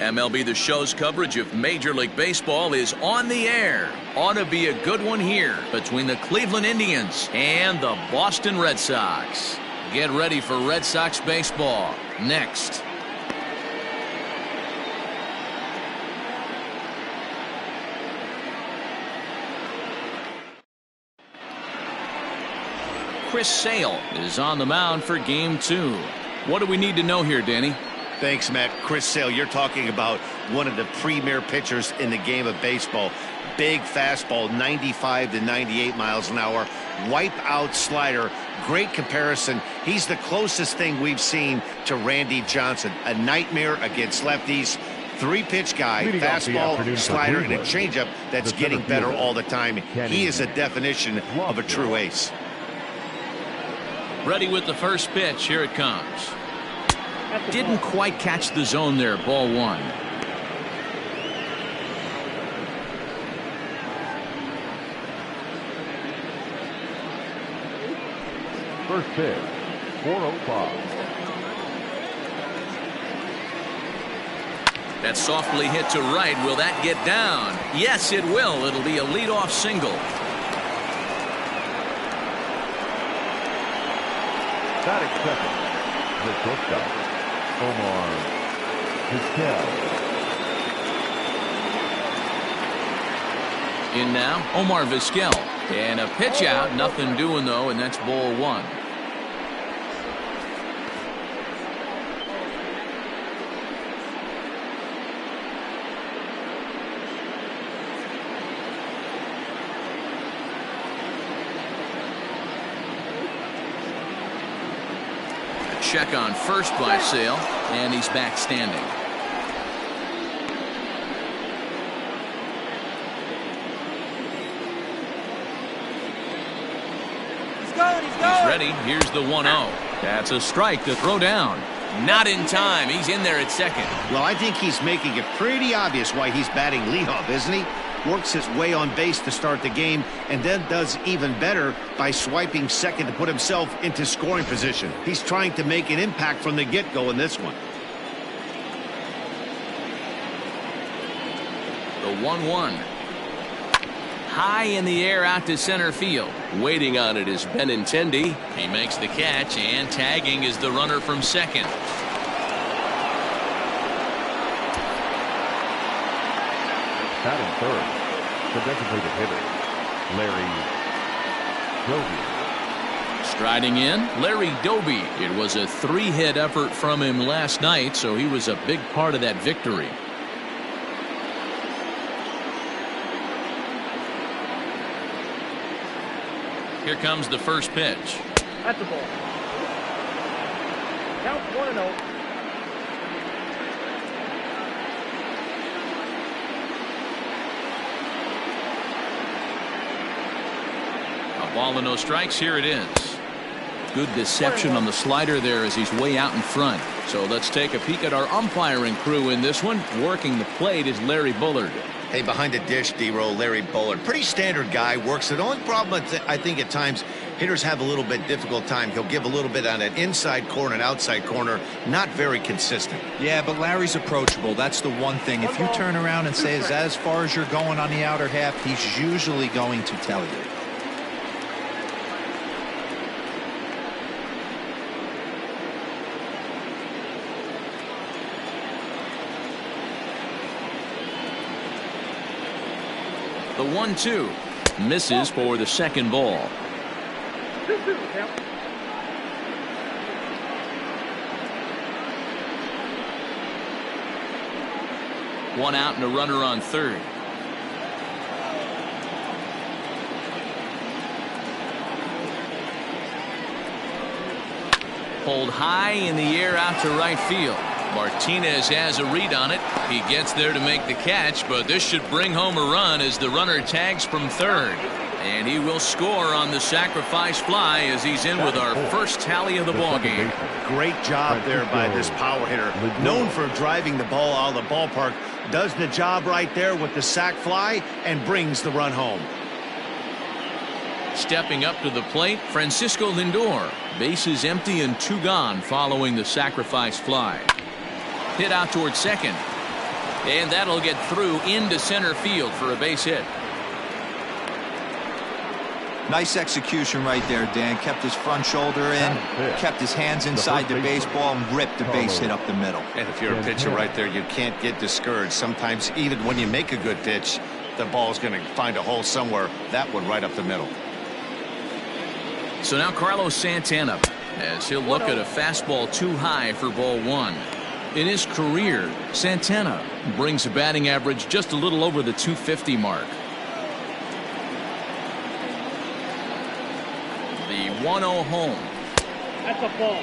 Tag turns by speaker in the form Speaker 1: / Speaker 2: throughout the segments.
Speaker 1: MLB The Show's coverage of Major League Baseball is on the air. Ought to be a good one here between the Cleveland Indians and the Boston Red Sox. Get ready for Red Sox baseball next. Chris Sale is on the mound for Game 2. What do we need to know here, Danny?
Speaker 2: Thanks, Matt. Chris Sale, you're talking about one of the premier pitchers in the game of baseball. Big fastball, 95 to 98 miles an hour. Wipe out slider. Great comparison. He's the closest thing we've seen to Randy Johnson. A nightmare against lefties. Three-pitch guy, fastball, slider, and a changeup that's getting better all the time. He is a definition of a true ace.
Speaker 1: Ready with the first pitch. Here it comes. Didn't quite catch the zone there. Ball 1.
Speaker 3: First pitch, 405.
Speaker 1: That's softly hit to right. Will that get down? Yes, it will. It'll be a leadoff single.
Speaker 3: Batting second, the shortstop, Omar Vizquel.
Speaker 1: In now, Omar Vizquel. And a pitch out. Nothing doing, though, and that's ball 1. Check on first by Sale, and he's back standing. He's ready. Here's the 1-0. That's a strike to throw down. Not in time. He's in there at second.
Speaker 2: Well, I think he's making it pretty obvious why he's batting leadoff, isn't he? Works his way on base to start the game, and then does even better by swiping second to put himself into scoring position. He's trying to make an impact from the get-go in this one.
Speaker 1: The 1-1. High in the air out to center field. Waiting on it is Benintendi. He makes the catch, and tagging is the runner from second.
Speaker 3: Batting third, the designated hitter, Larry Doby.
Speaker 1: Striding in, Larry Doby. It was a 3-hit effort from him last night, so he was a big part of that victory. Here comes the first pitch.
Speaker 4: That's a ball. Count 1-0.
Speaker 1: Ball and no strikes. Here it is. Good deception on the slider there as he's way out in front. So let's take a peek at our umpiring crew in this one. Working the plate is Larry Bullard.
Speaker 2: Hey, behind the dish, D-roll, Larry Bullard. Pretty standard guy, works it. The only problem I think at times hitters have a little bit difficult time. He'll give a little bit on an inside corner and outside corner. Not very consistent.
Speaker 5: Yeah, but Larry's approachable. That's the one thing. If you turn around and say, is that as far as you're going on the outer half, he's usually going to tell you.
Speaker 1: The 1-2 misses for the second ball.
Speaker 4: 2-2 count.
Speaker 1: One out and a runner on third. Pulled high in the air out to right field. Martinez has a read on it. He gets there to make the catch, but this should bring home a run as the runner tags from third. And he will score on the sacrifice fly as he's in with our first tally of the ballgame.
Speaker 2: Great job there by this power hitter. Known for driving the ball out of the ballpark. Does the job right there with the sac fly and brings the run home.
Speaker 1: Stepping up to the plate, Francisco Lindor. Bases empty and 2 gone following the sacrifice fly. Hit out toward second. And that'll get through into center field for a base hit.
Speaker 5: Nice execution right there, Dan. Kept his front shoulder in, kept his hands inside the baseball, and ripped the base hit up the middle.
Speaker 2: And if you're a pitcher right there, you can't get discouraged. Sometimes even when you make a good pitch, the ball's going to find a hole somewhere. That one right up the middle.
Speaker 1: So now Carlos Santana, as he'll look at a fastball too high for ball one. In his career, Santana brings a batting average just a little over the 250 mark. The 1-0 home.
Speaker 4: That's a ball.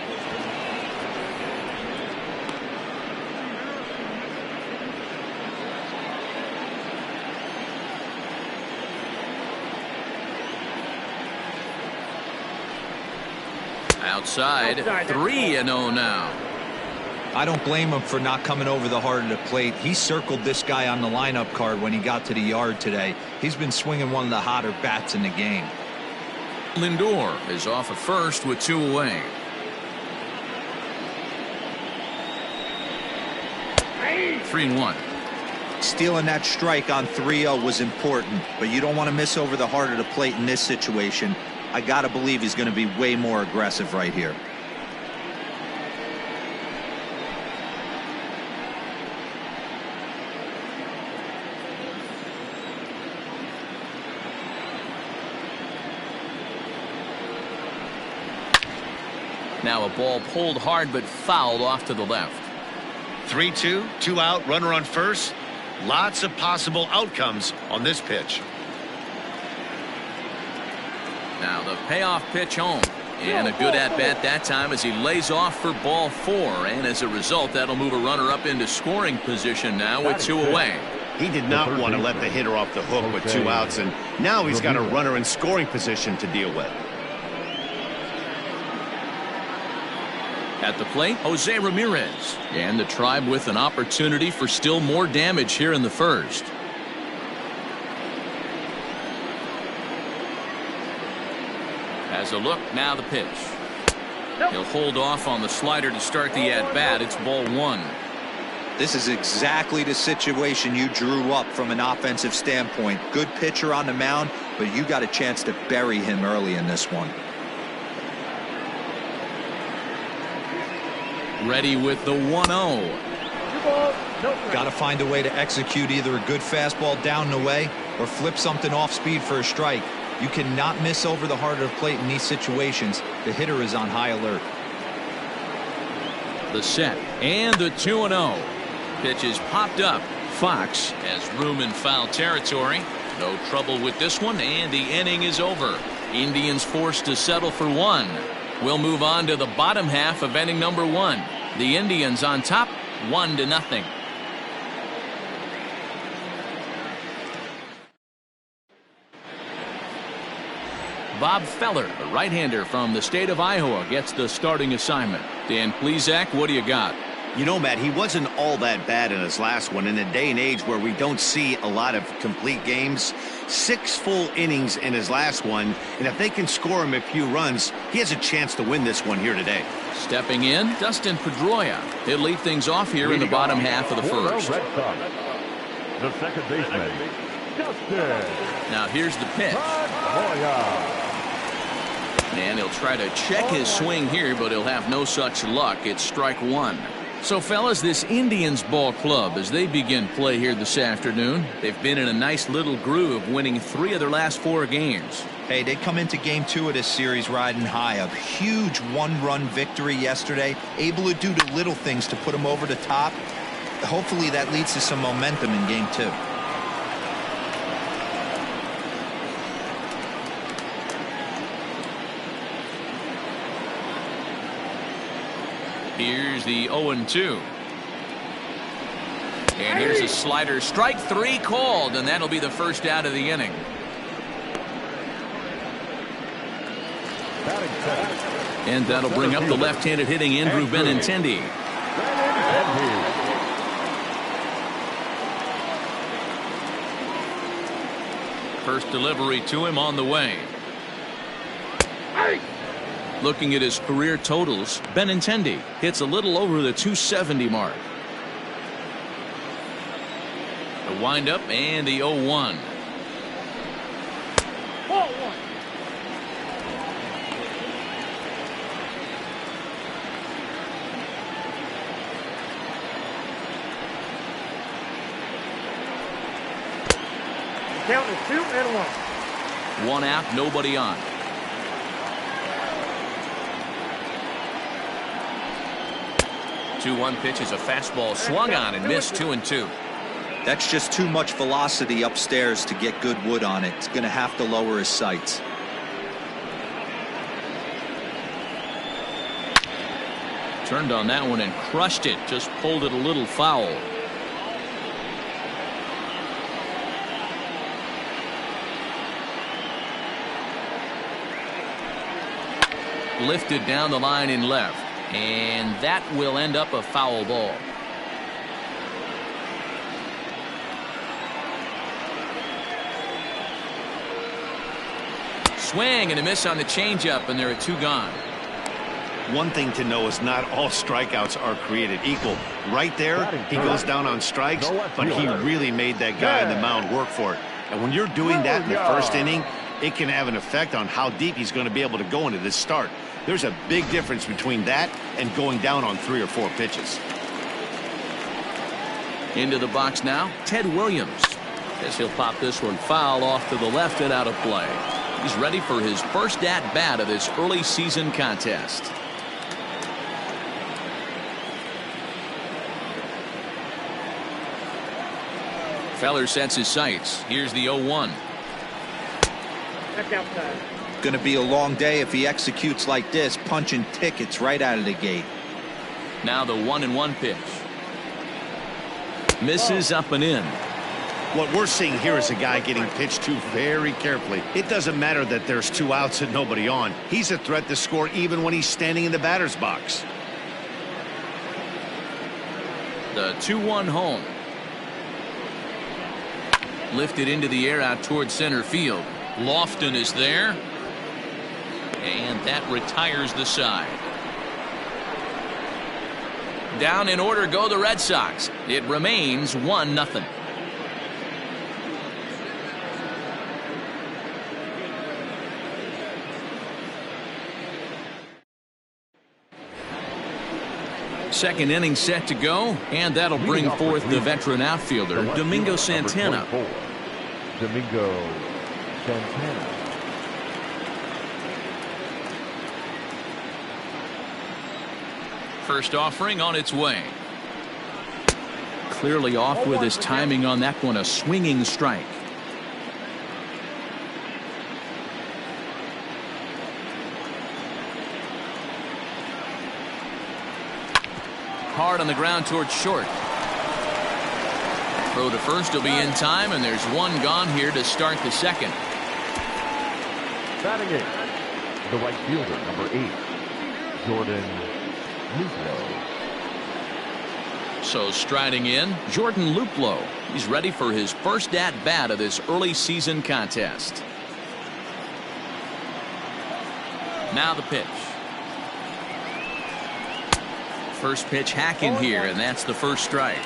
Speaker 1: Outside, 3-0 now.
Speaker 5: I don't blame him for not coming over the heart of the plate. He circled this guy on the lineup card when he got to the yard today. He's been swinging one of the hotter bats in the game.
Speaker 1: Lindor is off at first with 2 away.
Speaker 4: Hey.
Speaker 1: 3-1.
Speaker 5: Stealing that strike on 3-0 was important, but you don't want to miss over the heart of the plate in this situation. I got to believe he's going to be way more aggressive right here.
Speaker 1: Now a ball pulled hard but fouled off to the left.
Speaker 2: 3-2, 2 out, runner on first. Lots of possible outcomes on this pitch.
Speaker 1: Now the payoff pitch home. And a good at-bat that time as he lays off for ball 4. And as a result, that'll move a runner up into scoring position now with 2 away.
Speaker 2: He did not want to let the hitter off the hook with 2 outs, and now he's got a runner in scoring position to deal with.
Speaker 1: At the plate, Jose Ramirez. And the Tribe with an opportunity for still more damage here in the first. As a look, now the pitch. He'll hold off on the slider to start the at-bat. It's ball 1.
Speaker 5: This is exactly the situation you drew up from an offensive standpoint. Good pitcher on the mound, but you got a chance to bury him early in this one.
Speaker 1: Ready with the 1-0.
Speaker 5: Got to find a way to execute either a good fastball down the way or flip something off speed for a strike. You cannot miss over the heart of the plate in these situations. The hitter is on high alert.
Speaker 1: The set and the 2-0. Pitch is popped up. Fox has room in foul territory. No trouble with this one, and the inning is over. Indians forced to settle for 1. We'll move on to the bottom half of inning number 1. The Indians on top, 1-0. Bob Feller, a right-hander from the state of Iowa, gets the starting assignment. Dan Plesac, what do you got?
Speaker 2: You know, Matt, he wasn't all that bad in his last one. In a day and age where we don't see a lot of complete games, 6 full innings in his last one, and if they can score him a few runs, he has a chance to win this one here today.
Speaker 1: Stepping in, Dustin Pedroia. He'll lead things off here in the bottom half of the first.
Speaker 3: Red Sox, the second baseman, Dustin.
Speaker 1: Now here's the pitch. And he'll try to check his swing here, but he'll have no such luck. It's strike 1. So, fellas, this Indians ball club, as they begin play here this afternoon, they've been in a nice little groove, winning 3 of their last 4 games.
Speaker 5: Hey, they come into game 2 of this series riding high. A huge 1-run victory yesterday, able to do the little things to put them over the top. Hopefully that leads to some momentum in game 2.
Speaker 1: Here's the 0-2. And here's a slider. Strike 3 called, and that'll be the first out of the inning. And that'll bring up the left-handed hitting Andrew Benintendi. First delivery to him on the way. Looking at his career totals, Benintendi hits a little over the 270 mark. windup and the 0-1.
Speaker 4: Ball one. Count is 2-1.
Speaker 1: One out, nobody on. Two-one pitch is a fastball swung on and missed. 2-2.
Speaker 5: That's just too much velocity upstairs to get good wood on it. It's going to have to lower his sights.
Speaker 1: Turned on that one and crushed it. Just pulled it a little foul. Lifted down the line in left, and that will end up a foul ball. Swing and a miss on the changeup, and there are two gone.
Speaker 2: One thing to know is not all strikeouts are created equal. Right there, he goes down on strikes, but he really made that guy on the mound work for it. And when you're doing that in the first inning, it can have an effect on how deep he's going to be able to go into this start. There's a big difference between that and going down on 3 or 4 pitches.
Speaker 1: Into the box now, Ted Williams. As he'll pop this one foul off to the left and out of play. He's ready for his first at-bat of this early season contest. Feller sets his sights. Here's the 0-1.
Speaker 4: That's outside.
Speaker 5: Going to be a long day if he executes like this, punching tickets right out of the gate.
Speaker 1: Now the 1-1 pitch. Misses up and in.
Speaker 2: What we're seeing here is a guy getting pitched to very carefully. It doesn't matter that there's 2 outs and nobody on. He's a threat to score even when he's standing in the batter's box.
Speaker 1: The 2-1 home. Lifted into the air out towards center field. Lofton is there. And that retires the side. Down in order go the Red Sox. It remains 1-0. Second inning set to go, and that'll bring forth the veteran outfielder, Domingo Santana.
Speaker 3: Domingo Santana.
Speaker 1: First offering on its way. Clearly off with his timing on that one, a swinging strike. Hard on the ground towards short. Throw to first will be in time, and there's one gone here to start the second.
Speaker 3: Batting in, the right fielder, number 8, Jordan Luplow.
Speaker 1: So striding in, Jordan Luplow. He's ready for his first at-bat of this early season contest. Now the pitch. First pitch hacking here, and that's the first strike.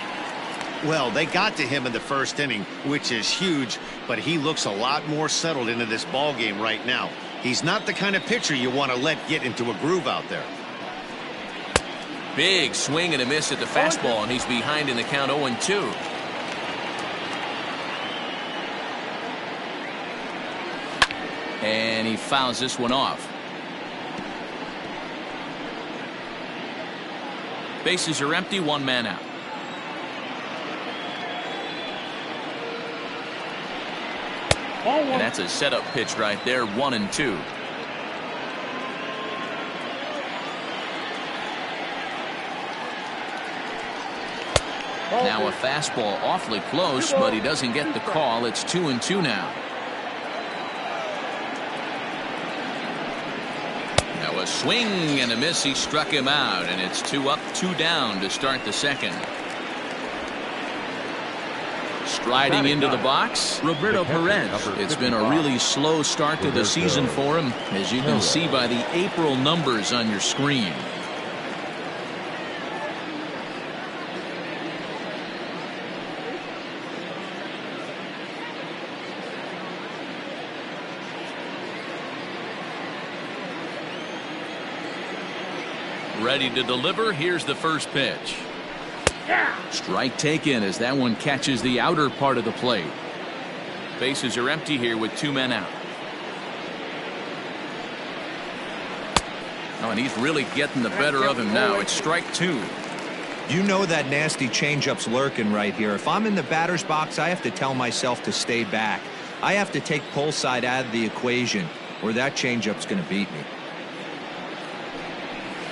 Speaker 2: Well, they got to him in the first inning, which is huge, but he looks a lot more settled into this ball game right now. He's not the kind of pitcher you want to let get into a groove out there.
Speaker 1: Big swing and a miss at the fastball, and he's behind in the count 0-2. And he fouls this one off. Bases are empty, one man out. And that's a setup pitch right there, 1-2. Now a fastball awfully close, but he doesn't get the call. It's 2-2 now. Now a swing and a miss. He struck him out, and it's 2 up, 2 down to start the second. Striding into the box, Roberto Perez. It's been a really slow start to the season for him, as you can see by the April numbers on your screen. Ready to deliver. Here's the first pitch. Strike taken as that one catches the outer part of the plate. Bases are empty here with 2 men out. Oh, and he's really getting the better of him now. It's strike 2.
Speaker 5: You know that nasty changeup's lurking right here. If I'm in the batter's box, I have to tell myself to stay back. I have to take pull side out of the equation, or that changeup's going to beat me.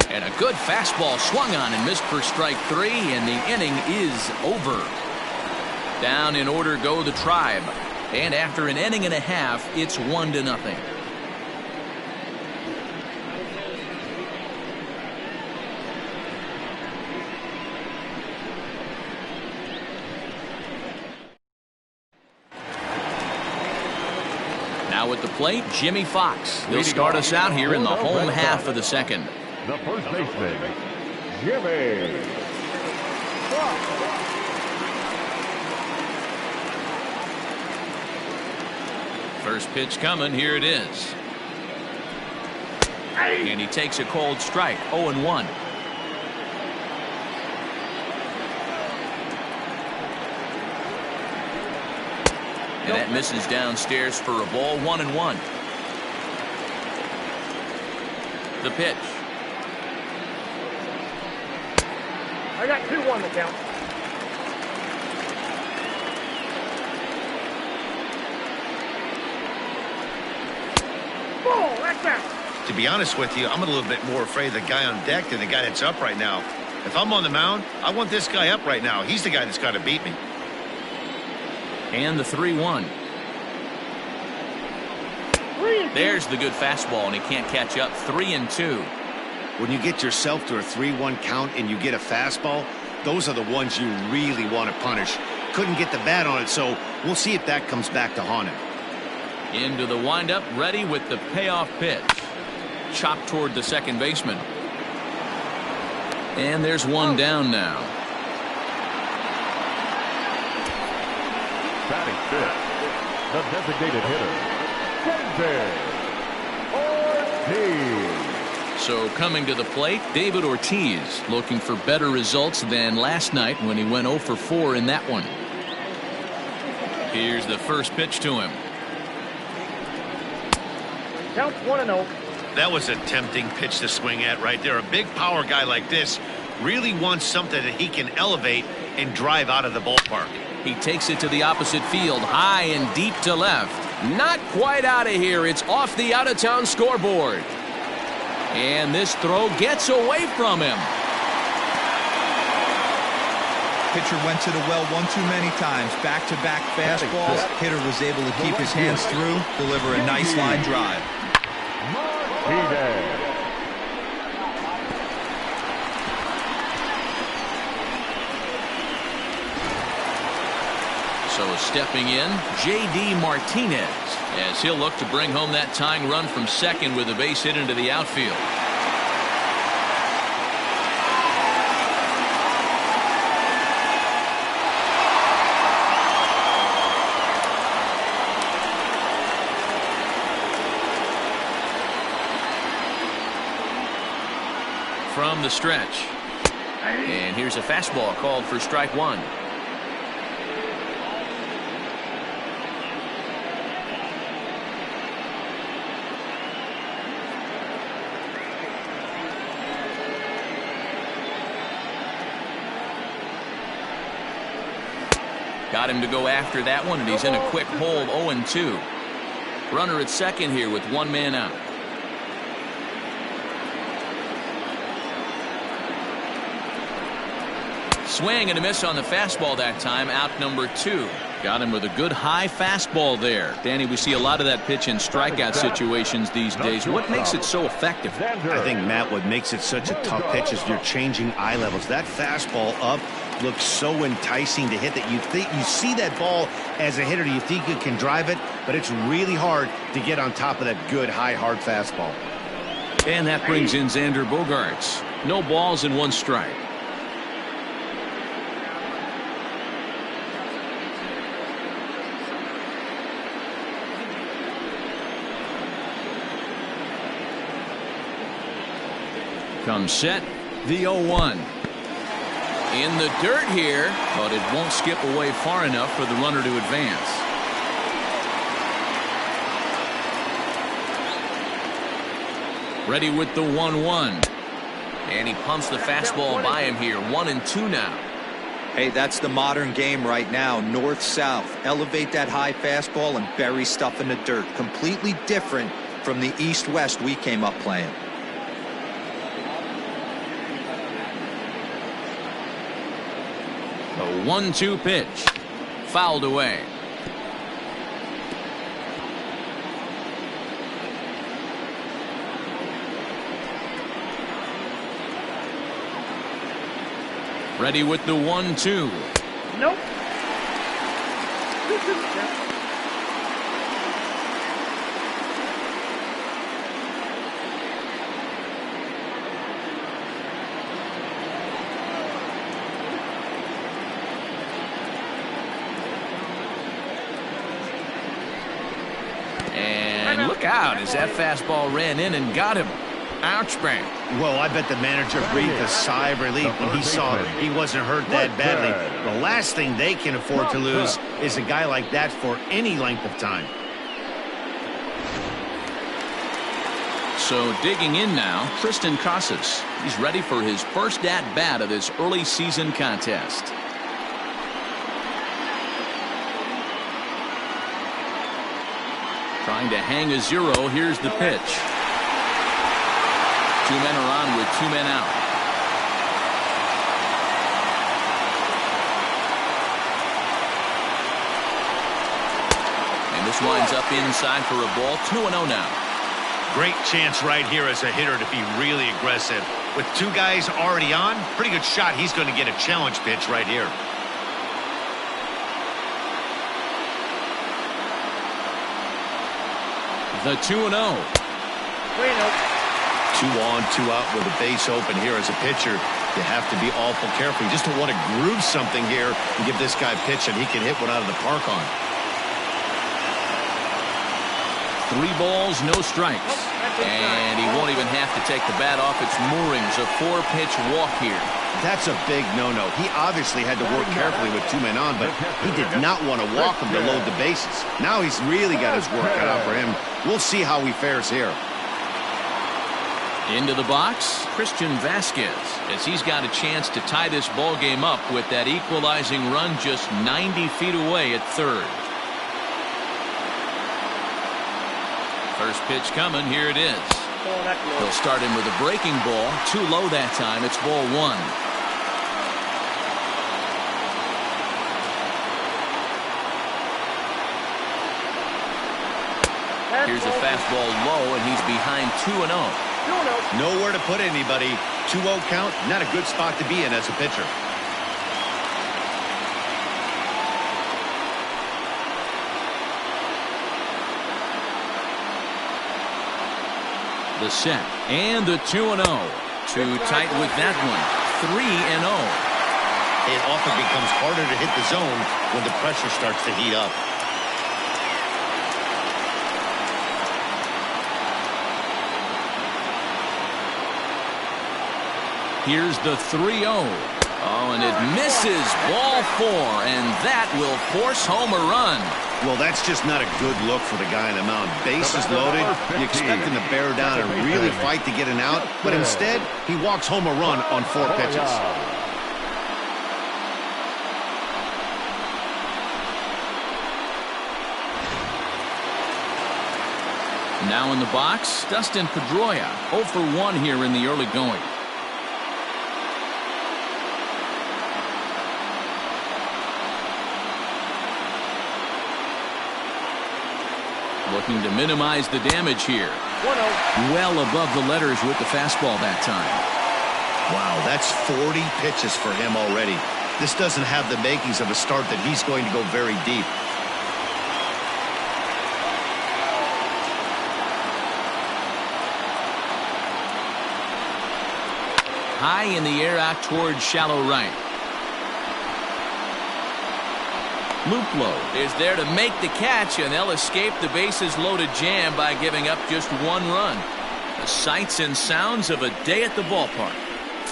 Speaker 1: And a good fastball swung on and missed for strike 3, and the inning is over. Down in order go the Tribe, and after an inning and a half, it's 1-0. Now at the plate, Jimmy Fox. He'll start us out here in the home half of the second.
Speaker 3: The first baseman, Jimmy.
Speaker 1: First pitch coming. Here it is. And he takes a cold strike. 0-1. And that misses downstairs for a ball. 1-1. The pitch.
Speaker 4: I got 2-1 to count. Ball, that's out.
Speaker 2: To be honest with you, I'm a little bit more afraid of the guy on deck than the guy that's up right now. If I'm on the mound, I want this guy up right now. He's the guy that's got to beat me.
Speaker 1: And the 3-1. There's the good fastball, and he can't catch up. 3-2.
Speaker 2: When you get yourself to a 3-1 count and you get a fastball, those are the ones you really want to punish. Couldn't get the bat on it, so we'll see if that comes back to haunt him.
Speaker 1: Into the windup, ready with the payoff pitch. Chopped toward the second baseman. And there's one down now.
Speaker 3: Batting fifth, the designated hitter, David Ortiz.
Speaker 1: So coming to the plate, David Ortiz looking for better results than last night when he went 0 for 4 in that one. Here's the first pitch to him.
Speaker 4: Counts 1-0.
Speaker 2: That was a tempting pitch to swing at right there. A big power guy like this really wants something that he can elevate and drive out of the ballpark.
Speaker 1: He takes it to the opposite field, high and deep to left. Not quite out of here. It's off the out-of-town scoreboard. And this throw gets away from him.
Speaker 5: Pitcher went to the well one too many times. Back-to-back fastballs. Hitter was able to keep his hands through, deliver a nice line drive.
Speaker 1: So stepping in, J.D. Martinez, as he'll look to bring home that tying run from second with a base hit into the outfield. From the stretch. And here's a fastball called for strike 1. Got him to go after that one, and he's in a quick hold. 0-2. Runner at second here with 1 man out. Swing and a miss on the fastball that time. Out number 2. Got him with a good high fastball there. Danny, we see a lot of that pitch in strikeout situations these days. What makes it so effective?
Speaker 2: I think, Matt, what makes it such a tough pitch is you're changing eye levels. That fastball up looks so enticing to hit that you see that ball as a hitter, you think you can drive it, but it's really hard to get on top of that good high hard fastball.
Speaker 1: And that brings in Xander Bogaerts. No balls and 1 strike. Comes set, The 0-1. In the dirt here, but it won't skip away far enough for the runner to advance. Ready with the 1-1. And he pumps the fastball by him here. 1-2 now.
Speaker 5: Hey, that's the modern game right now. North-south. Elevate that high fastball and bury stuff in the dirt. Completely different from the east-west we came up playing.
Speaker 1: A 1-2 pitch. Fouled away. Ready with the 1-2.
Speaker 4: Nope.
Speaker 1: And look out as that fastball ran in and got him. Ouch, bang.
Speaker 2: Well, I bet the manager breathed a sigh of relief when he saw he wasn't hurt that badly. The last thing they can afford to lose is a guy like that for any length of time.
Speaker 1: So digging in now, Tristan Casas. He's ready for his first at-bat of this early season contest. Trying to hang a 0. Here's the pitch. 2 men are on with 2 men out. And this winds up inside for a ball. 2-0 now.
Speaker 2: Great chance right here as a hitter to be really aggressive. With 2 guys already on, pretty good shot. He's going to get a challenge pitch right here.
Speaker 1: The 2-0.
Speaker 4: 3-0.
Speaker 2: 2 on, 2 out with a base open here as a pitcher. You have to be awful careful. You just don't want to groove something here and give this guy a pitch and he can hit one out of the park on.
Speaker 1: 3 balls, no strikes. And he won't even have to take the bat off its moorings. A 4-pitch walk here.
Speaker 2: That's a big no-no. He obviously had to work carefully with 2 men on, but he did not want to walk him to load the bases. Now he's really got his work cut out for him. We'll see how he fares here.
Speaker 1: Into the box, Christian Vasquez, as he's got a chance to tie this ball game up with that equalizing run just 90 feet away at third. First pitch coming. Here it is. He'll start him with a breaking ball. Too low that time. It's ball 1. Here's a fastball low, and he's behind 2-0.
Speaker 2: Nowhere to put anybody. 2-0 count, not a good spot to be in as a pitcher.
Speaker 1: The set and the 2-0. Too tight with that one. 3-0.
Speaker 2: It often becomes harder to hit the zone when the pressure starts to heat up.
Speaker 1: Here's the 3-0. Oh, and it misses. Ball 4, and that will force home a run.
Speaker 2: Well, that's just not a good look for the guy on the mound. Bases loaded. You expect him to bear down and really fight to get an out, but instead, he walks home a run on 4 pitches.
Speaker 1: Now in the box, Dustin Pedroia. 0 for 1 here in the early going. Looking to minimize the damage here.
Speaker 4: 1-0.
Speaker 1: Well above the letters with the fastball that time.
Speaker 2: Wow, that's 40 pitches for him already. This doesn't have the makings of a start that he's going to go very deep.
Speaker 1: High in the air out towards shallow right. Luplo is there to make the catch, and they'll escape the bases loaded jam by giving up just 1 run. The sights and sounds of a day at the ballpark.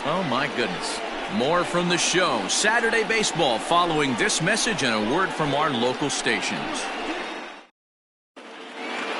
Speaker 1: Oh, my goodness. More from the show. Saturday Baseball following this message and a word from our local stations.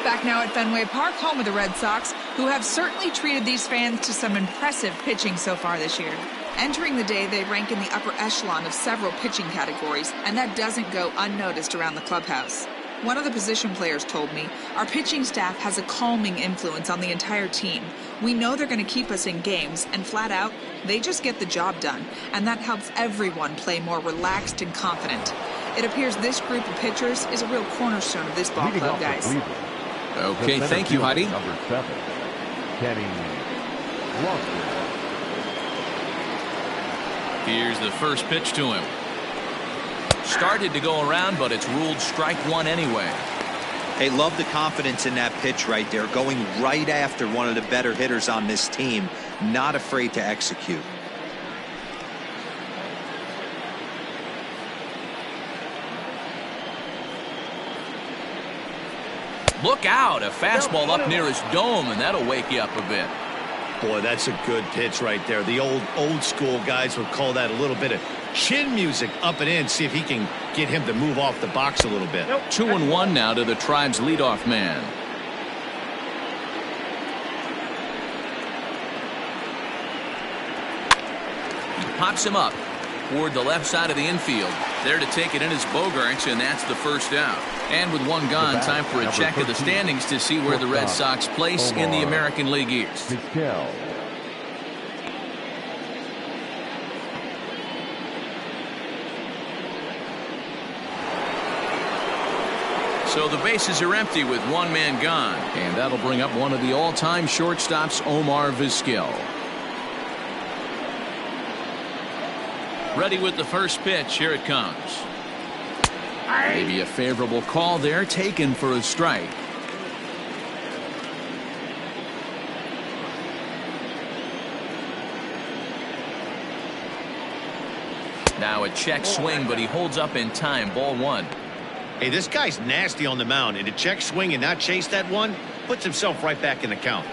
Speaker 6: Back now at Fenway Park, home of the Red Sox, who have certainly treated these fans to some impressive pitching so far this year. Entering the day, they rank in the upper echelon of several pitching categories, and that doesn't go unnoticed around the clubhouse. One of the position players told me, our pitching staff has a calming influence on the entire team. We know they're going to keep us in games, and flat out, they just get the job done, and that helps everyone play more relaxed and confident. It appears this group of pitchers is a real cornerstone of this ball club, guys.
Speaker 1: Okay, thank you, Heidi.
Speaker 3: Number 7, Kenny Lofton.
Speaker 1: Here's the first pitch to him. Started to go around, but it's ruled strike one anyway.
Speaker 5: Hey, love the confidence in that pitch right there. Going right after one of the better hitters on this team. Not afraid to execute.
Speaker 1: Look out, a fastball up near his dome, and that'll wake you up a bit.
Speaker 2: Boy, that's a good pitch right there. The old school guys would call that a little bit of chin music up and in. See if he can get him to move off the box a little bit.
Speaker 1: 2-1 now to the Tribe's leadoff man. He pops him up toward the left side of the infield. There to take it in is Bogarts, and that's the first out. And with one gone, time for a check of the standings to see where the Red Sox place in the American League East. So the bases are empty with one man gone. And that'll bring up one of the all-time shortstops, Omar Vizquel. Ready with the first pitch. Here it comes. Maybe a favorable call there, taken for a strike. Now a check swing, but he holds up in time. Ball one.
Speaker 2: Hey, this guy's nasty on the mound, and to check swing and not chase that one puts himself right back in the count.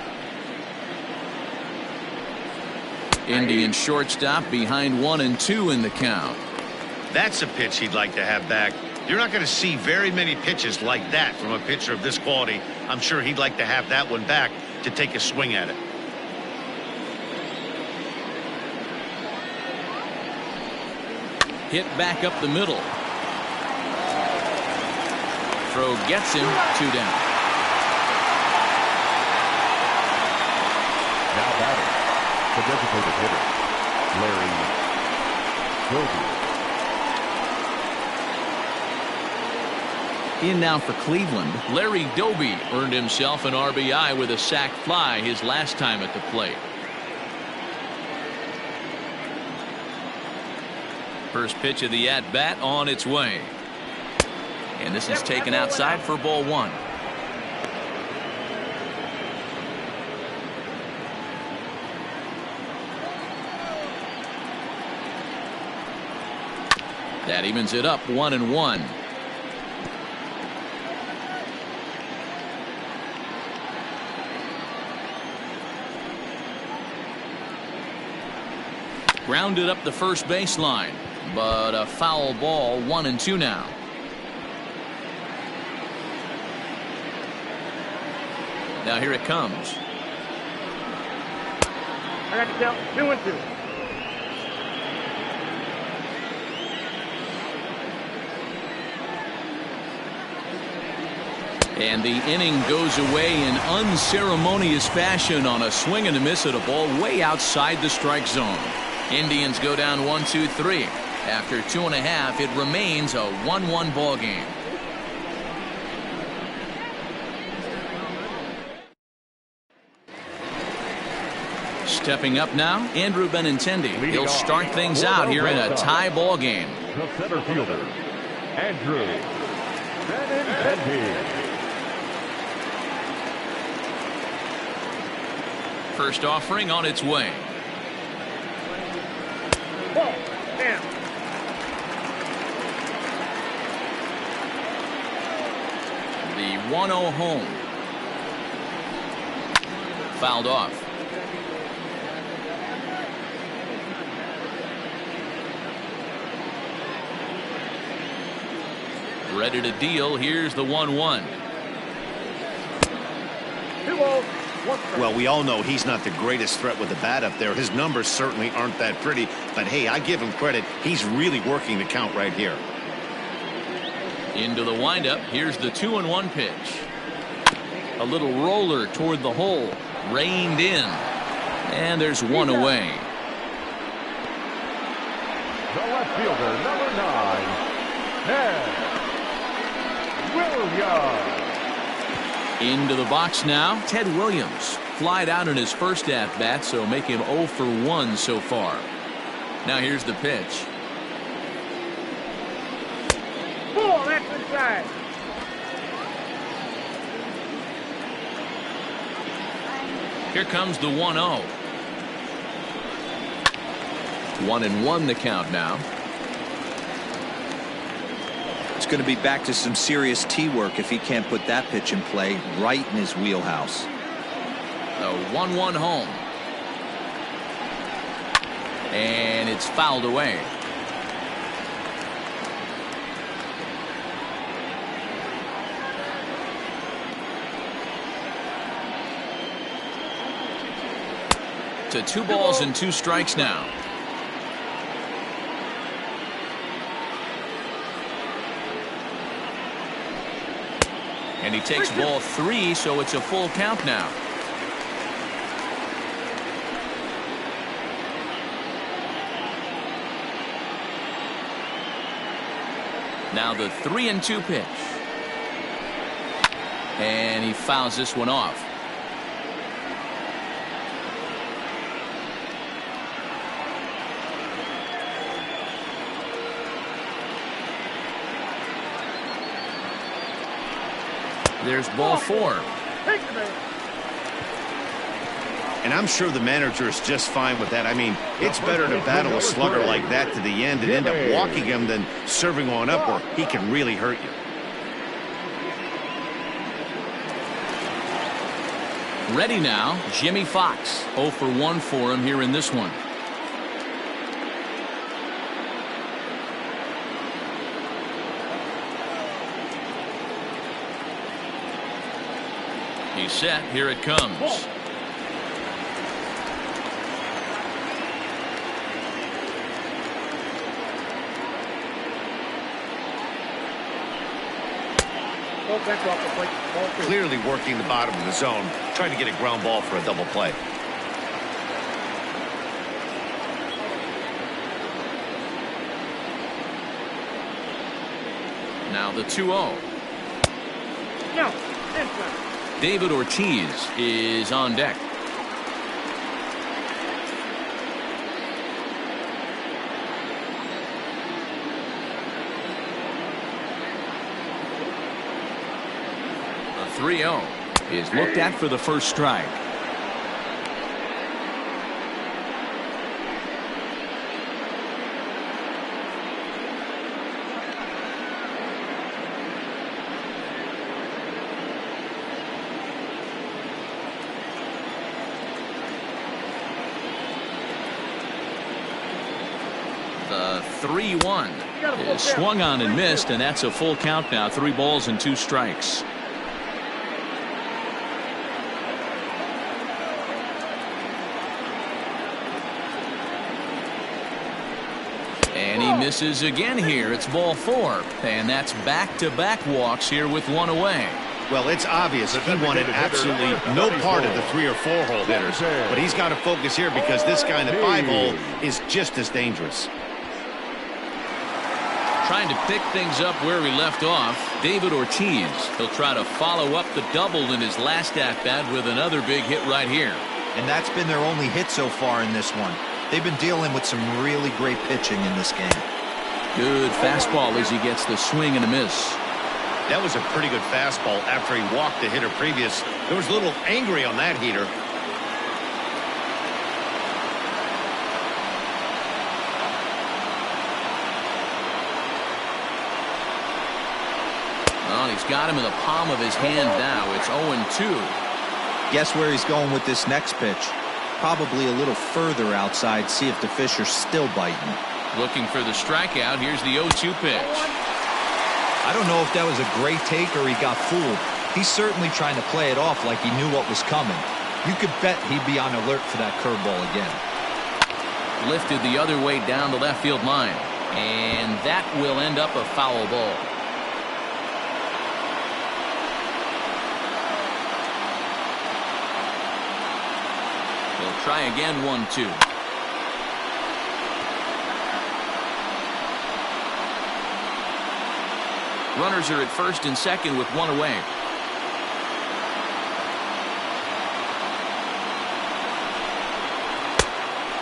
Speaker 1: Indian shortstop behind 1-2 in the count.
Speaker 2: That's a pitch he'd like to have back. You're not going to see very many pitches like that from a pitcher of this quality. I'm sure he'd like to have that one back to take a swing at it.
Speaker 1: Hit back up the middle. Throw gets him. 2 down.
Speaker 3: Now batting, the designated hitter, Larry Doby.
Speaker 1: In now for Cleveland, Larry Doby earned himself an RBI with a sac fly his last time at the plate. First pitch of the at-bat on its way. And this is taken outside for ball one. That evens it up 1-1. Grounded up the first baseline, but a foul ball. 1-2 now. Now here it comes.
Speaker 4: I got to count 2-2.
Speaker 1: And the inning goes away in unceremonious fashion on a swing and a miss at a ball way outside the strike zone. Indians go down 1-2-3. After 2.5, it remains a 1-1 ball game. Stepping up now, Andrew Benintendi. He'll start things out here in a tie ball game.
Speaker 3: The center fielder, Andrew Benintendi.
Speaker 1: First offering on its way.
Speaker 4: Ball. Down.
Speaker 1: The 1-0 home. Fouled off. Ready to deal. Here's the 1-1.
Speaker 4: 2 balls, 1 strike.
Speaker 2: Well, we all know he's not the greatest threat with the bat up there. His numbers certainly aren't that pretty. But, hey, I give him credit. He's really working the count right here.
Speaker 1: Into the windup. Here's the 2-1 pitch. A little roller toward the hole. Reined in. And there's one away.
Speaker 3: The left fielder, number 9, Ted Williams.
Speaker 1: Into the box now. Ted Williams flied out in his first at-bat, so make him 0 for 1 so far. Now here's the pitch.
Speaker 4: Ball, that's inside.
Speaker 1: Here comes the 1-0. 1-1 the count now.
Speaker 5: It's going to be back to some serious tee work if he can't put that pitch in play right in his wheelhouse.
Speaker 1: The 1-1 home. And it's fouled away. To 2 balls and 2 strikes now. And he takes ball 3, so it's a full count now. Now the 3-2 pitch. And he fouls this one off. There's ball 4.
Speaker 2: And I'm sure the manager is just fine with that. I mean, it's better to battle a slugger like that to the end and end up walking him than serving one up where he can really hurt you.
Speaker 1: Ready now, Jimmy Fox. 0 for 1 for him here in this one. He's set. Here it comes.
Speaker 2: Clearly working the bottom of the zone, trying to get a ground ball for a double play.
Speaker 1: Now the 2-0.
Speaker 4: No.
Speaker 1: David Ortiz is on deck. The 3-0 is looked at for the first strike. The 3-1 is swung on and missed, and that's a full count now. 3 balls and 2 strikes. And he misses again here. It's ball 4, and that's back-to-back walks here with 1 away.
Speaker 2: Well, it's obvious he wanted absolutely no part of the 3 or 4 hole hitters, but he's got to focus here because this guy in the 5 hole is just as dangerous.
Speaker 1: Trying to pick things up where we left off, David Ortiz. He'll try to follow up the double in his last at-bat with another big hit right here.
Speaker 5: And that's been their only hit so far in this one. They've been dealing with some really great pitching in this game.
Speaker 1: Good fastball as he gets the swing and a miss.
Speaker 2: That was a pretty good fastball after he walked the hitter previous. There was a little angry on that heater.
Speaker 1: Well, he's got him in the palm of his hand now. It's 0-2.
Speaker 5: Guess where he's going with this next pitch? Probably a little further outside, see if the fish are still biting.
Speaker 1: Looking for the strikeout. Here's the 0-2 pitch.
Speaker 5: I don't know if that was a great take or he got fooled. He's certainly trying to play it off like he knew what was coming. You could bet he'd be on alert for that curveball again.
Speaker 1: Lifted the other way down the left field line. And that will end up a foul ball. They'll try again, 1-2. Runners are at first and second with one away.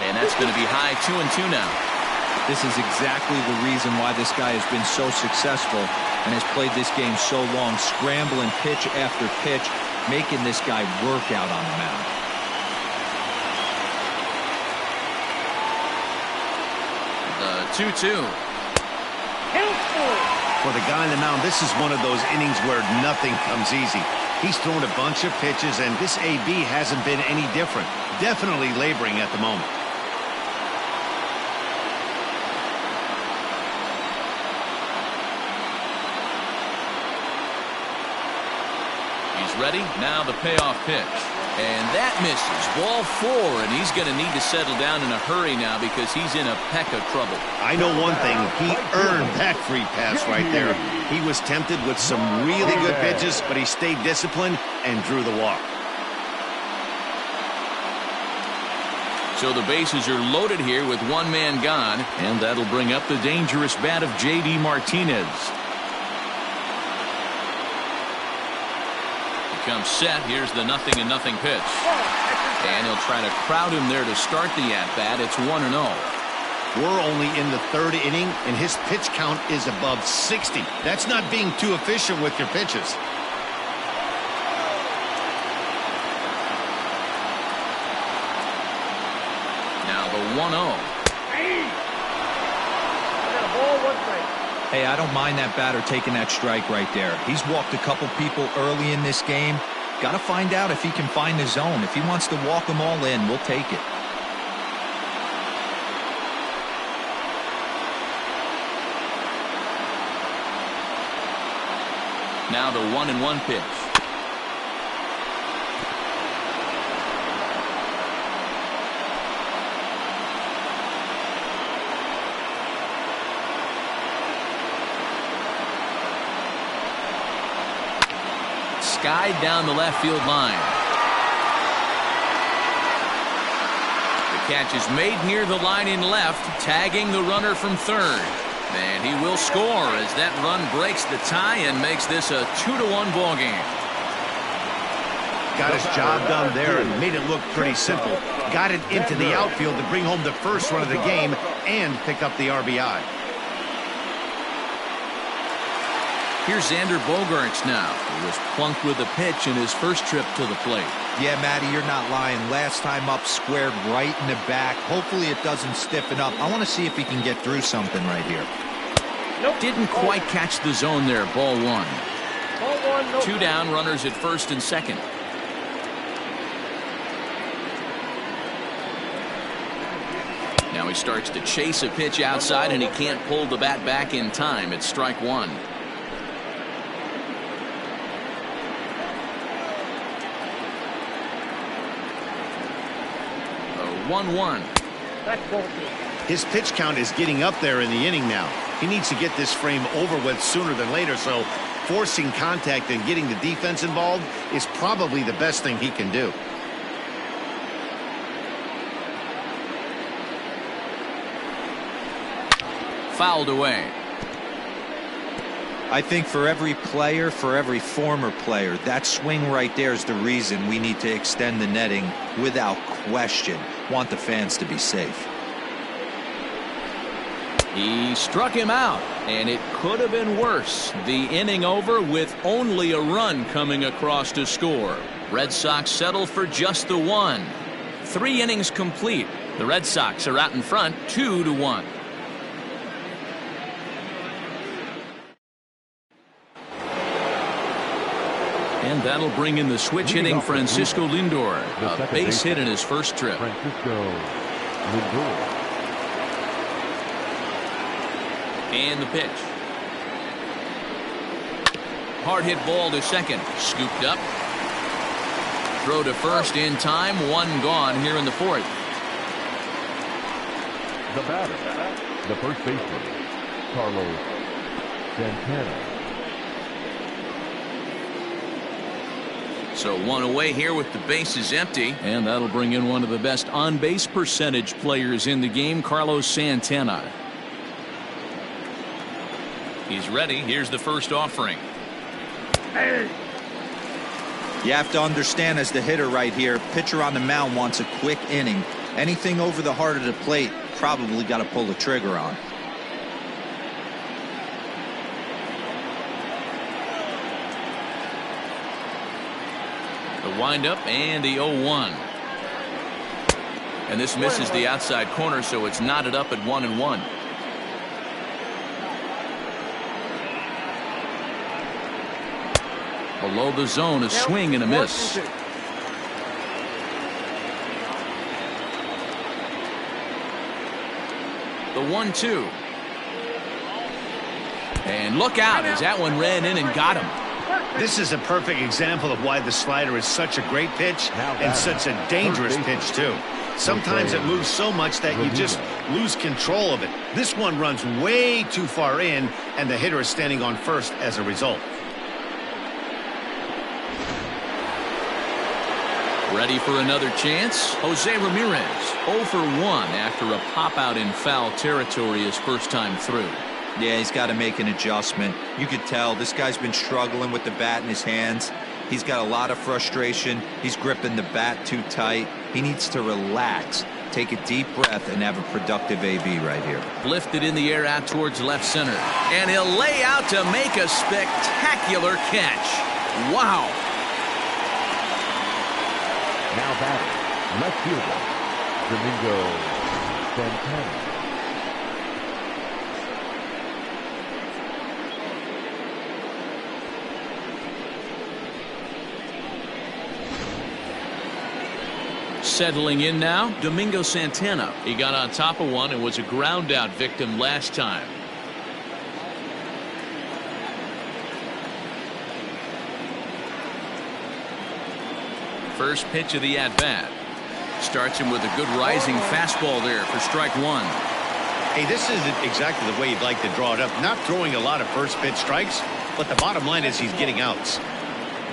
Speaker 1: And that's going to be high, 2-2 now.
Speaker 5: This is exactly the reason why this guy has been so successful and has played this game so long, scrambling pitch after pitch, making this guy work out on the mound.
Speaker 1: The 2-2.
Speaker 2: For the guy on the mound, this is one of those innings where nothing comes easy. He's thrown a bunch of pitches, and this AB hasn't been any different. Definitely laboring at the moment.
Speaker 1: He's ready. Now the payoff pitch. And that misses. Ball 4, and he's going to need to settle down in a hurry now because he's in a peck of trouble.
Speaker 2: I know one thing. He earned that free pass right there. He was tempted with some really good pitches, but he stayed disciplined and drew the walk.
Speaker 1: So the bases are loaded here with one man gone, and that'll bring up the dangerous bat of J.D. Martinez. Comes set. Here's the 0-0 pitch. And he'll try to crowd him there to start the at-bat. It's 1-0.
Speaker 2: We're only in the third inning, and his pitch count is above 60. That's not being too efficient with your pitches.
Speaker 1: Now the 1-0.
Speaker 5: Hey, I don't mind that batter taking that strike right there. He's walked a couple people early in this game. Got to find out if he can find the zone. If he wants to walk them all in, we'll take it.
Speaker 1: Now the 1-1 pitch. Skied down the left field line. The catch is made near the line in left, tagging the runner from third. And he will score as that run breaks the tie and makes this a 2-1 ball game.
Speaker 2: Got his job done there and made it look pretty simple. Got it into the outfield to bring home the first run of the game and pick up the RBI.
Speaker 1: Here's Xander Bogaerts now, who was plunked with a pitch in his first trip to the plate.
Speaker 5: Yeah, Matty, you're not lying. Last time up, squared right in the back. Hopefully it doesn't stiffen up. I want to see if he can get through something right here.
Speaker 4: Nope.
Speaker 1: Didn't quite catch the zone there. Ball 1.
Speaker 4: Ball 1, no.
Speaker 1: 2 down, runners at first and second. Now he starts to chase a pitch outside, and he can't pull the bat back in time. It's strike 1. 1-1.
Speaker 4: That's ball 2.
Speaker 2: His pitch count is getting up there in the inning now. He needs to get this frame over with sooner than later, so forcing contact and getting the defense involved is probably the best thing he can do.
Speaker 1: Fouled away.
Speaker 5: I think for every player, for every former player, that swing right there is the reason we need to extend the netting without question. Want the fans to be safe.
Speaker 1: He struck him out, and it could have been worse. The inning over with only a run coming across to score. Red Sox settle for just the 1. 3 innings complete. The Red Sox are out in front 2-1. And that'll bring in the switch hitting Francisco Lindor. A base hit in his first trip.
Speaker 3: Francisco Lindor.
Speaker 1: And the pitch. Hard hit ball to second. Scooped up. Throw to first in time. One gone here in the fourth.
Speaker 3: The batter, the first baseman, Carlos Santana.
Speaker 1: So one away here with the bases empty, and that'll bring in one of the best on-base percentage players in the game, Carlos Santana. He's ready. Here's the first offering.
Speaker 5: You have to understand, as the hitter right here, pitcher on the mound wants a quick inning. Anything over the heart of the plate, probably got to pull the trigger on.
Speaker 1: The windup and the 0-1. And this misses the outside corner, so it's knotted up at 1-1. Below the zone, a swing and a miss. The 1-2. And look out as that one ran in and got him.
Speaker 2: This is a perfect example of why the slider is such a great pitch and such a dangerous pitch, too. Sometimes it moves so much that you just lose control of it. This one runs way too far in, and the hitter is standing on first as a result.
Speaker 1: Ready for another chance? Jose Ramirez 0 for 1 after a pop out in foul territory his first time through.
Speaker 5: Yeah, he's got to make an adjustment. You could tell this guy's been struggling with the bat in his hands. He's got a lot of frustration. He's gripping the bat too tight. He needs to relax, take a deep breath, and have a productive AB right here.
Speaker 1: Lifted in the air out towards left center. And he'll lay out to make a spectacular catch. Wow.
Speaker 3: Now batting, left fielder, Domingo Santana.
Speaker 1: Settling in now, Domingo Santana. He got on top of one and was a ground out victim last time. First pitch of the at-bat. Starts him with a good rising fastball there for strike one.
Speaker 2: Hey, this isn't exactly the way you'd like to draw it up. Not throwing a lot of first pitch strikes, but the bottom line is he's getting outs.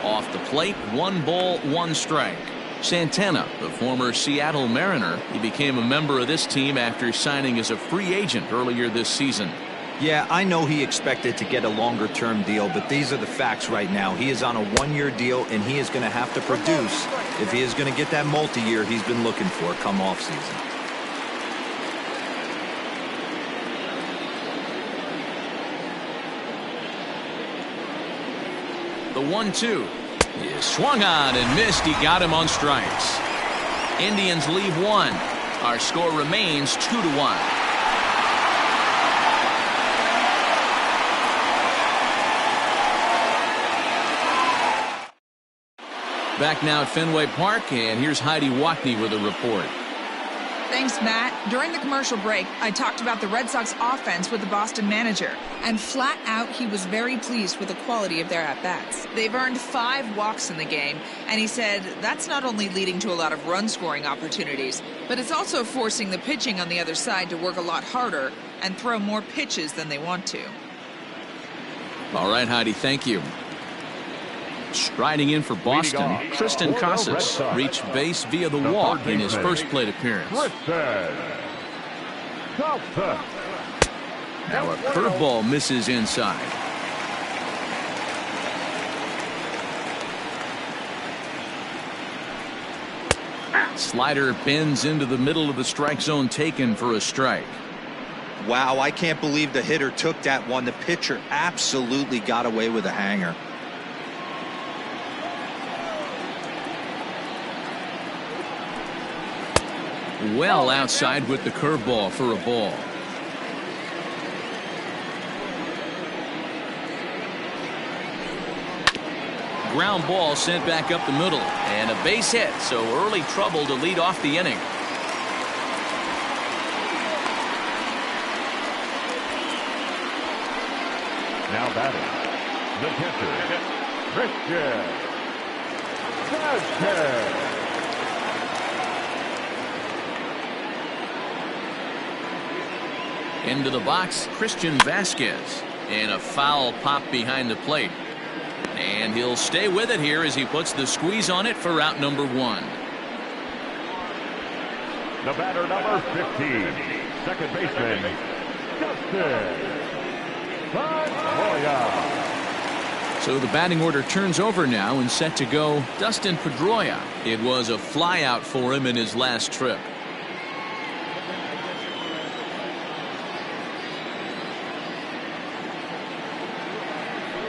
Speaker 1: Off the plate, 1 ball, 1 strike. Santana, the former Seattle Mariner, he became a member of this team after signing as a free agent earlier this season.
Speaker 5: Yeah, I know he expected to get a longer-term deal, but these are the facts right now. He is on a 1-year deal, and he is going to have to produce if he is going to get that multi-year he's been looking for come off-season.
Speaker 1: The 1-2 is swung on and missed. He got him on strikes. Indians leave 1. Our score remains 2-1. Back now at Fenway Park, and here's Heidi Watney with a report.
Speaker 6: Thanks, Matt. During the commercial break, I talked about the Red Sox offense with the Boston manager, and flat out, he was very pleased with the quality of their at-bats. They've earned 5 walks in the game, and he said that's not only leading to a lot of run-scoring opportunities, but it's also forcing the pitching on the other side to work a lot harder and throw more pitches than they want to.
Speaker 1: All right, Heidi, thank you. Striding in for Boston, Tristan Casas reached base via the walk in his first plate appearance. Now a curveball misses inside. Slider bends into the middle of the strike zone, taken for a strike.
Speaker 5: Wow, I can't believe the hitter took that one. The pitcher absolutely got away with a hanger.
Speaker 1: Well outside with the curveball for a ball. Ground ball sent back up the middle, and a base hit, so early trouble to lead off the inning.
Speaker 3: Now batting, the catcher, Christian Vasquez.
Speaker 1: Into the box, Christian Vasquez. And a foul pop behind the plate. And he'll stay with it here as he puts the squeeze on it for out number 1.
Speaker 3: The batter, number 15, second baseman, Dustin Pedroia.
Speaker 1: So the batting order turns over now and set to go Dustin Pedroia. It was a flyout for him in his last trip.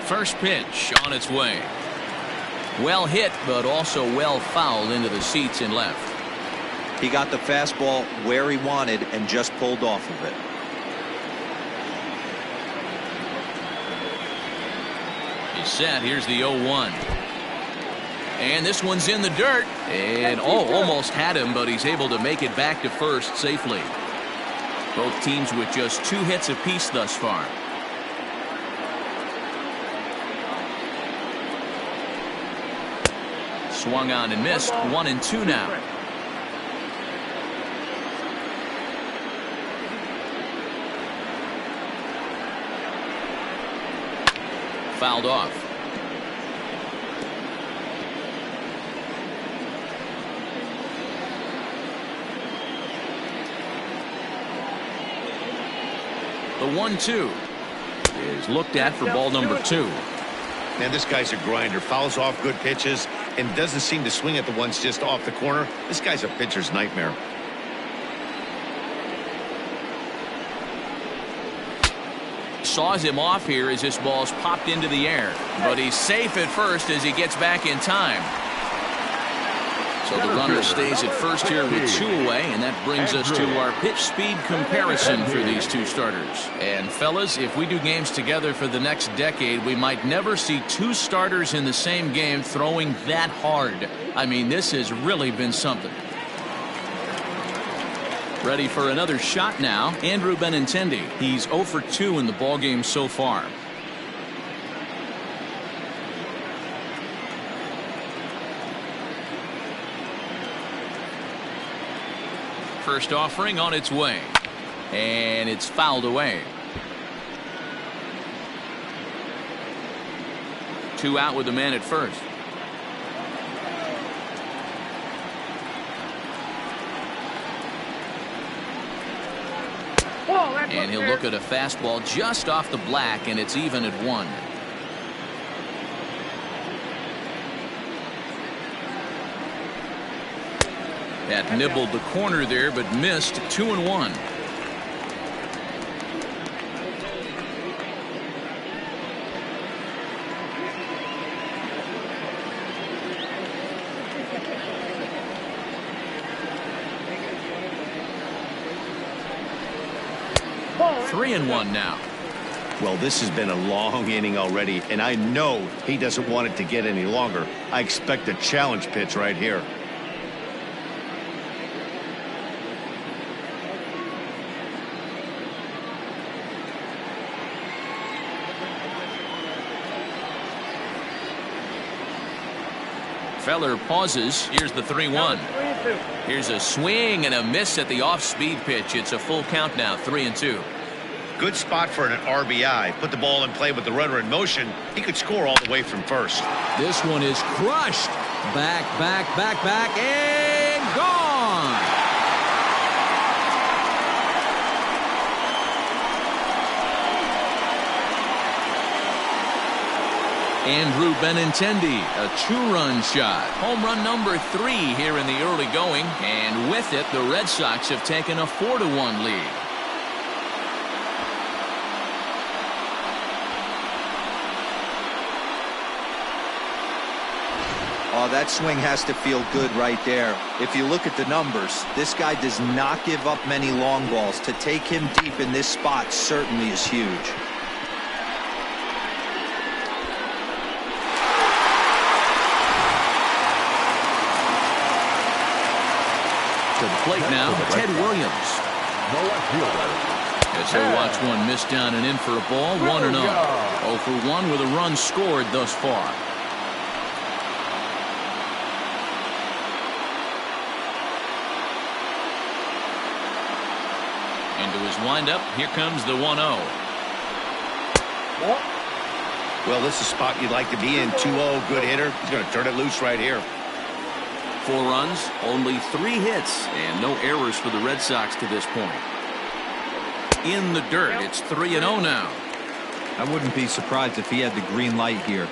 Speaker 1: First pitch on its way. Well hit, but also well fouled into the seats and left.
Speaker 5: He got the fastball where he wanted and just pulled off of it.
Speaker 1: He's set. Here's the 0-1. And this one's in the dirt. And almost had him, but he's able to make it back to first safely. Both teams with just 2 hits apiece thus far. Swung on and missed. 1-2 now. Fouled off. The 1-2 is looked at for ball number 2.
Speaker 2: Man, this guy's a grinder. Fouls off good pitches and doesn't seem to swing at the ones just off the corner. This guy's a pitcher's nightmare.
Speaker 1: Saws him off here as this ball's popped into the air, but he's safe at first as he gets back in time. So the runner stays at first here with 2 away, and that brings us to our pitch speed comparison for these 2 starters. And fellas, if we do games together for the next decade, we might never see 2 starters in the same game throwing that hard. I mean, this has really been something. Ready for another shot now, Andrew Benintendi. He's 0 for 2 in the ballgame so far. First offering on its way. And it's fouled away. 2 out with the man at first. And he'll look at a fastball just off the black, and it's even at 1. That nibbled the corner there, but missed. 2-1. Three and 1 now.
Speaker 2: Well, this has been a long inning already, and I know he doesn't want it to get any longer. I expect a challenge pitch right here.
Speaker 1: Feller pauses. Here's the 3-1. Here's a swing and a miss at the off-speed pitch. It's a full count now, 3-2.
Speaker 2: Good spot for an RBI. Put the ball in play with the runner in motion. He could score all the way from first.
Speaker 1: This one is crushed. Back, and gone. Andrew Benintendi, a 2-run shot. Home run number 3 here in the early going. And with it, the Red Sox have taken a 4-1 lead.
Speaker 5: Oh, that swing has to feel good right there. If you look at the numbers, this guy does not give up many long balls. To take him deep in this spot certainly is huge.
Speaker 1: To the plate now, Ted Williams. As he'll watch one miss down and in for a ball, 1-0. 0 for 1 with a run scored thus far. Into his windup. Here comes the 1-0.
Speaker 2: Well, this is a spot you'd like to be in. 2-0, good hitter. He's going to turn it loose right here.
Speaker 1: 4 runs, only 3 hits, and no errors for the Red Sox to this point. In the dirt, it's 3-0 now.
Speaker 5: I wouldn't be surprised if he had the green light here.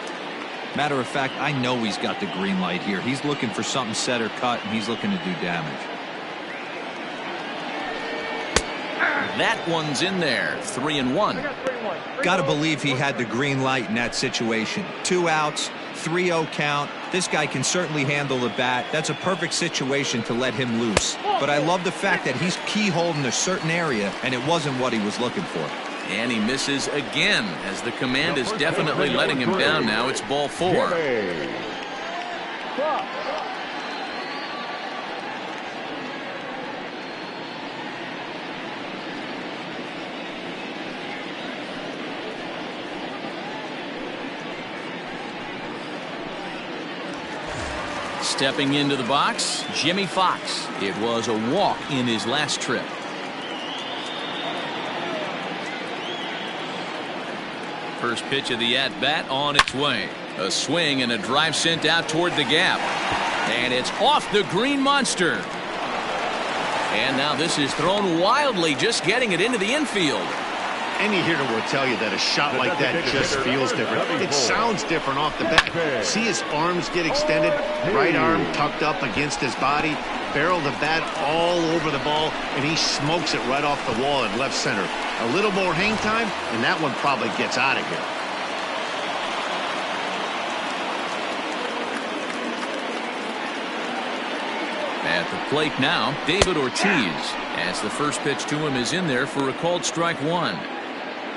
Speaker 5: Matter of fact, I know he's got the green light here. He's looking for something set or cut, and he's looking to do damage.
Speaker 1: That one's in there. 3-1.
Speaker 5: Gotta believe he had the green light in that situation. 2 outs, 3-0 count. This guy can certainly handle the bat. That's a perfect situation to let him loose. But I love the fact that he's keyholding a certain area, and it wasn't what he was looking for.
Speaker 1: And he misses again, as the command is definitely letting him down now. It's ball 4. Stepping into the box, Jimmy Fox. It was a walk in his last trip. First pitch of the at-bat on its way. A swing and a drive sent out toward the gap. And it's off the green monster. And now this is thrown wildly, just getting it into the infield.
Speaker 2: Any hitter will tell you that a shot like that just feels different. It sounds different off the bat. See his arms get extended, right arm tucked up against his body, barrel the bat all over the ball, and he smokes it right off the wall in left center. A little more hang time, and that one probably gets out of here.
Speaker 1: At the plate now, David Ortiz, as the first pitch to him is in there for a called strike 1.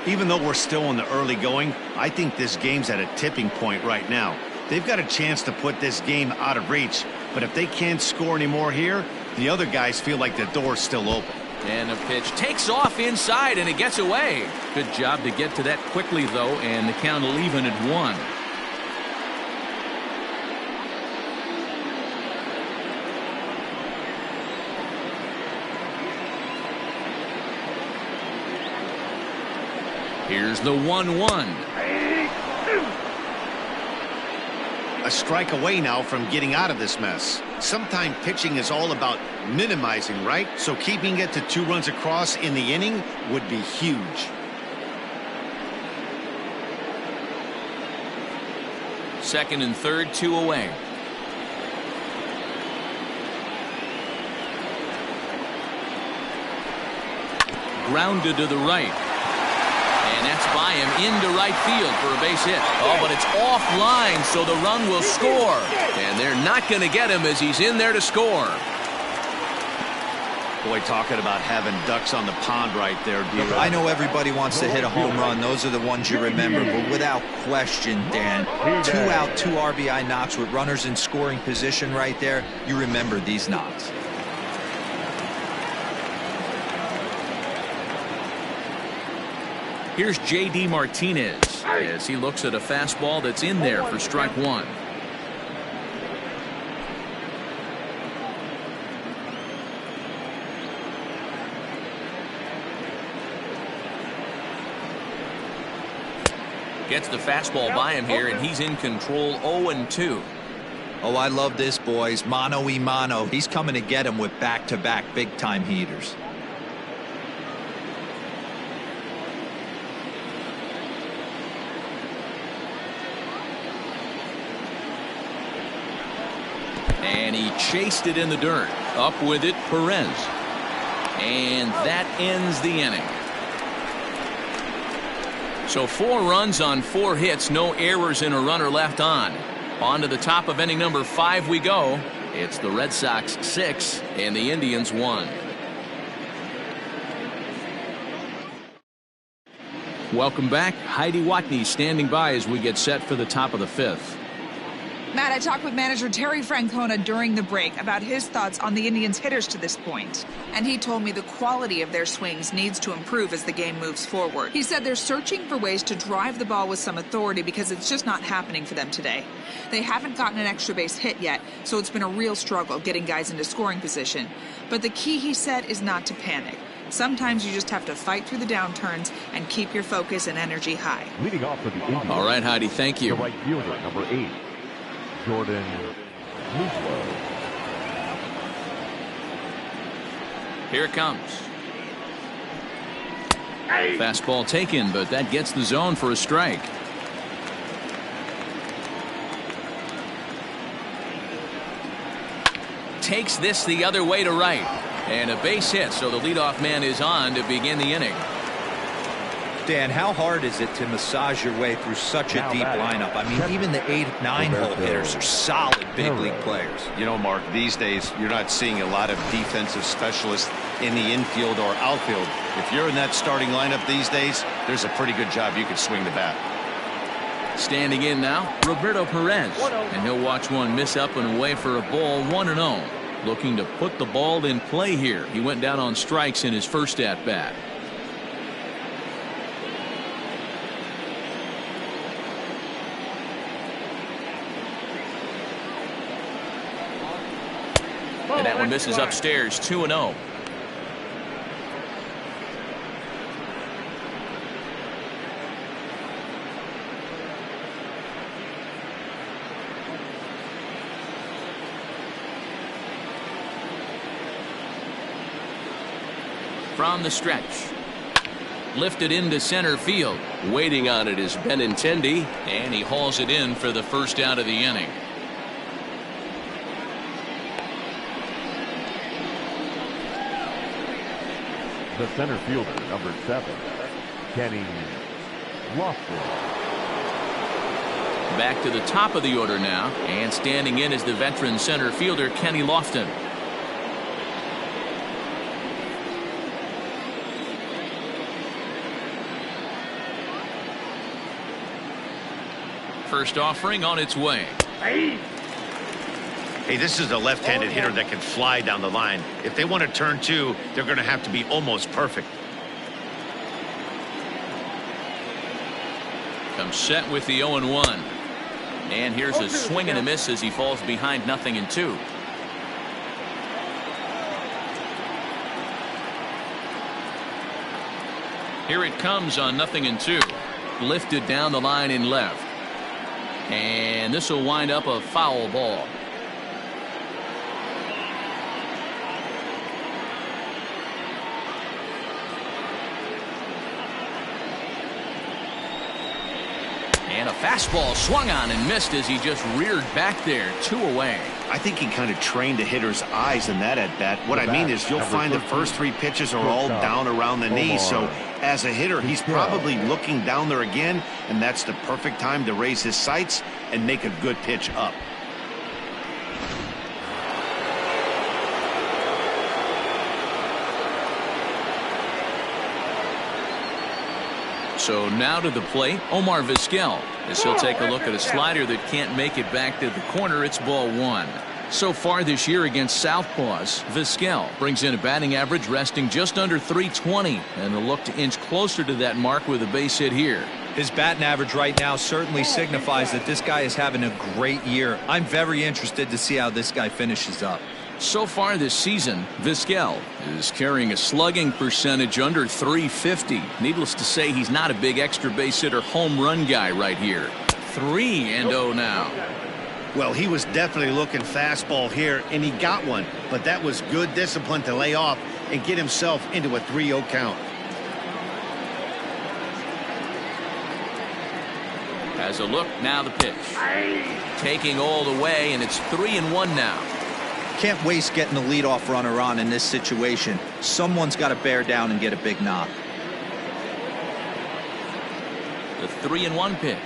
Speaker 2: Even though we're still in the early going, I think this game's at a tipping point right now. They've got a chance to put this game out of reach, but if they can't score any more here, the other guys feel like the door's still open.
Speaker 1: And a pitch takes off inside, and it gets away. Good job to get to that quickly, though, and the count will even at 1. Here's the 1-1.
Speaker 2: A strike away now from getting out of this mess. Sometimes pitching is all about minimizing, right? So keeping it to 2 runs across in the inning would be huge.
Speaker 1: Second and third, 2 away. Grounded to the right. And that's by him into right field for a base hit. Oh, but it's offline, so the run will score. And they're not going to get him as he's in there to score.
Speaker 2: Boy, talking about having ducks on the pond right there, D-Rock.
Speaker 5: I know everybody wants to hit a home run. Those are the ones you remember. But without question, Dan, 2 out, 2 RBI knocks with runners in scoring position right there. You remember these knocks.
Speaker 1: Here's J.D. Martinez as he looks at a fastball that's in there for strike 1. Gets the fastball by him here, and he's in control. 0-2.
Speaker 5: Oh, I love this, boys. Mano-y-mano. He's coming to get him with back-to-back big-time heaters.
Speaker 1: And he chased it in the dirt. Up with it, Perez. And that ends the inning. So 4 runs on 4 hits, no errors and a runner left on. On to the top of inning number 5 we go. It's the Red Sox 6 and the Indians 1. Welcome back. Heidi Watney standing by as we get set for the top of the 5th.
Speaker 6: Matt, I talked with manager Terry Francona during the break about his thoughts on the Indians' hitters to this point. And he told me the quality of their swings needs to improve as the game moves forward. He said they're searching for ways to drive the ball with some authority because it's just not happening for them today. They haven't gotten an extra base hit yet, so it's been a real struggle getting guys into scoring position. But the key, he said, is not to panic. Sometimes you just have to fight through the downturns and keep your focus and energy high.
Speaker 3: Leading off for the Indians.
Speaker 1: All right, Heidi, thank you.
Speaker 3: The right fielder, number 8, Jordan Muslow.
Speaker 1: Here it comes. Fastball taken, but that gets the zone for a strike. Takes this the other way to right. And a base hit, so the leadoff man is on to begin the inning.
Speaker 5: Dan, how hard is it to massage your way through such a deep lineup? I mean, even the 8, 9-hole hitters are solid big league players.
Speaker 2: You know, Mark, these days you're not seeing a lot of defensive specialists in the infield or outfield. If you're in that starting lineup these days, there's a pretty good job you could swing the bat.
Speaker 1: Standing in now, Roberto Perez. And he'll watch one miss up and away for a ball, 1-0. Looking to put the ball in play here. He went down on strikes in his first at-bat. And that one misses upstairs, 2-0. From the stretch. Lifted into center field. Waiting on it is Benintendi, and he hauls it in for the first out of the inning.
Speaker 3: The center fielder, number 7, Kenny Lofton.
Speaker 1: Back to the top of the order now, and standing in is the veteran center fielder Kenny Lofton. First offering on its way.
Speaker 2: Hey, this is a left-handed hitter that can fly down the line. If they want to turn 2, they're going to have to be almost perfect.
Speaker 1: Comes set with the 0-1. And here's a swing and a miss as he falls behind 0-2. Here it comes on 0-2. Lifted down the line in left. And this will wind up a foul ball. And a fastball swung on and missed as he just reared back there. 2 away.
Speaker 2: I think he kind of trained the hitter's eyes in that at bat. What I mean is you'll find the first 3 pitches are all down around the knee. So as a hitter, he's probably looking down there again, and that's the perfect time to raise his sights and make a good pitch up.
Speaker 1: So now to the plate, Omar Vizquel, as he'll take a look at a slider that can't make it back to the corner. It's ball 1. So far this year against Southpaws, Vizquel brings in a batting average resting just under .320, and a look to inch closer to that mark with a base hit here.
Speaker 5: His batting average right now certainly signifies that this guy is having a great year. I'm very interested to see how this guy finishes up.
Speaker 1: So far this season, Vizquel is carrying a slugging percentage under .350. Needless to say, he's not a big extra base hitter home run guy right here. 3-0 now.
Speaker 2: Well, he was definitely looking fastball here, and he got one. But that was good discipline to lay off and get himself into a 3-0 count.
Speaker 1: As a look, now the pitch. Taking all the way, and it's 3-1 now.
Speaker 5: Can't waste getting the leadoff runner on in this situation. Someone's got to bear down and get a big knock.
Speaker 1: The 3-1 pitch.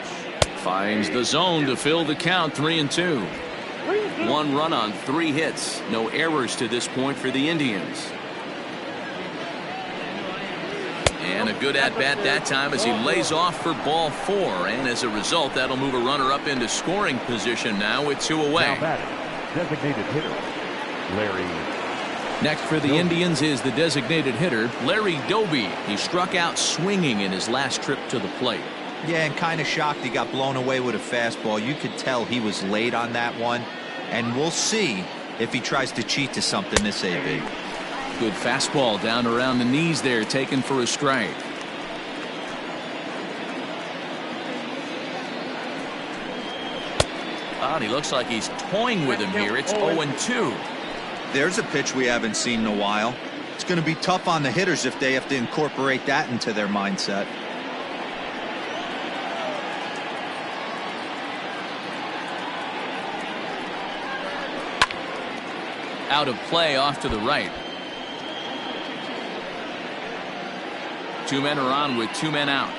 Speaker 1: Finds the zone to fill the count. 3-2. 1 run on 3 hits. No errors to this point for the Indians. And a good at-bat that time as he lays off for ball 4. And as a result, that'll move a runner up into scoring position now with 2 away.
Speaker 3: Now batting, designated hitter, Larry.
Speaker 1: Next for the Indians is the designated hitter, Larry Doby. He struck out swinging in his last trip to the plate.
Speaker 5: Yeah, and kind of shocked he got blown away with a fastball. You could tell he was late on that one. And we'll see if he tries to cheat to something this AB.
Speaker 1: Good fastball down around the knees there, taken for a strike. And he looks like he's toying with him here. It's 0-2.
Speaker 5: There's a pitch we haven't seen in a while. It's going to be tough on the hitters if they have to incorporate that into their mindset.
Speaker 1: Out of play, off to the right. 2 men are on with 2 men out.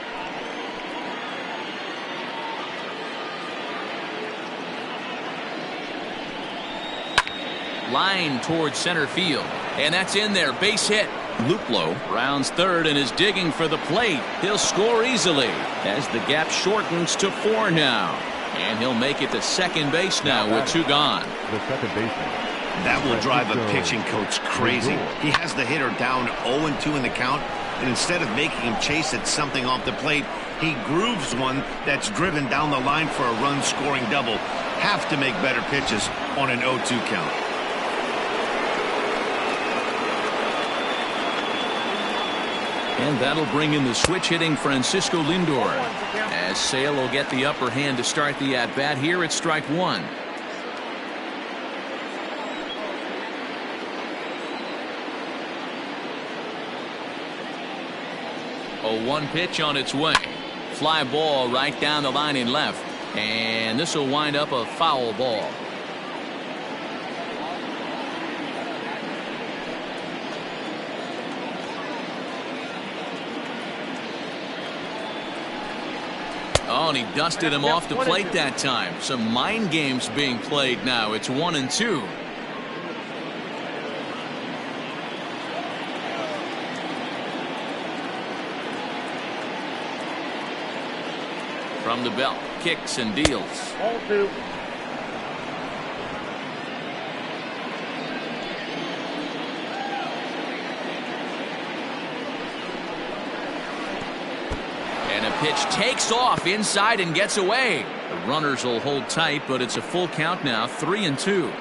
Speaker 1: Line towards center field, and that's in there. Base hit. Luplow rounds third and is digging for the plate. He'll score easily as the gap shortens to 4 now, and he'll make it to second base now with 2 gone.
Speaker 3: The second baseman.
Speaker 2: That will drive a pitching coach crazy. He has the hitter down 0-2 in the count, and instead of making him chase at something off the plate, he grooves one that's driven down the line for a run-scoring double. Have to make better pitches on an 0-2 count.
Speaker 1: And that'll bring in the switch-hitting Francisco Lindor, as Sale will get the upper hand to start the at-bat here at strike 1. A 1 pitch on its way. Fly ball right down the line in left, and this will wind up a foul ball. Oh, and he dusted him off the plate that time. Some mind games being played now. It's 1-2. From the belt, kicks and deals.
Speaker 4: Ball 2.
Speaker 1: And a pitch takes off inside and gets away. The runners will hold tight, but it's a full count now, 3-2.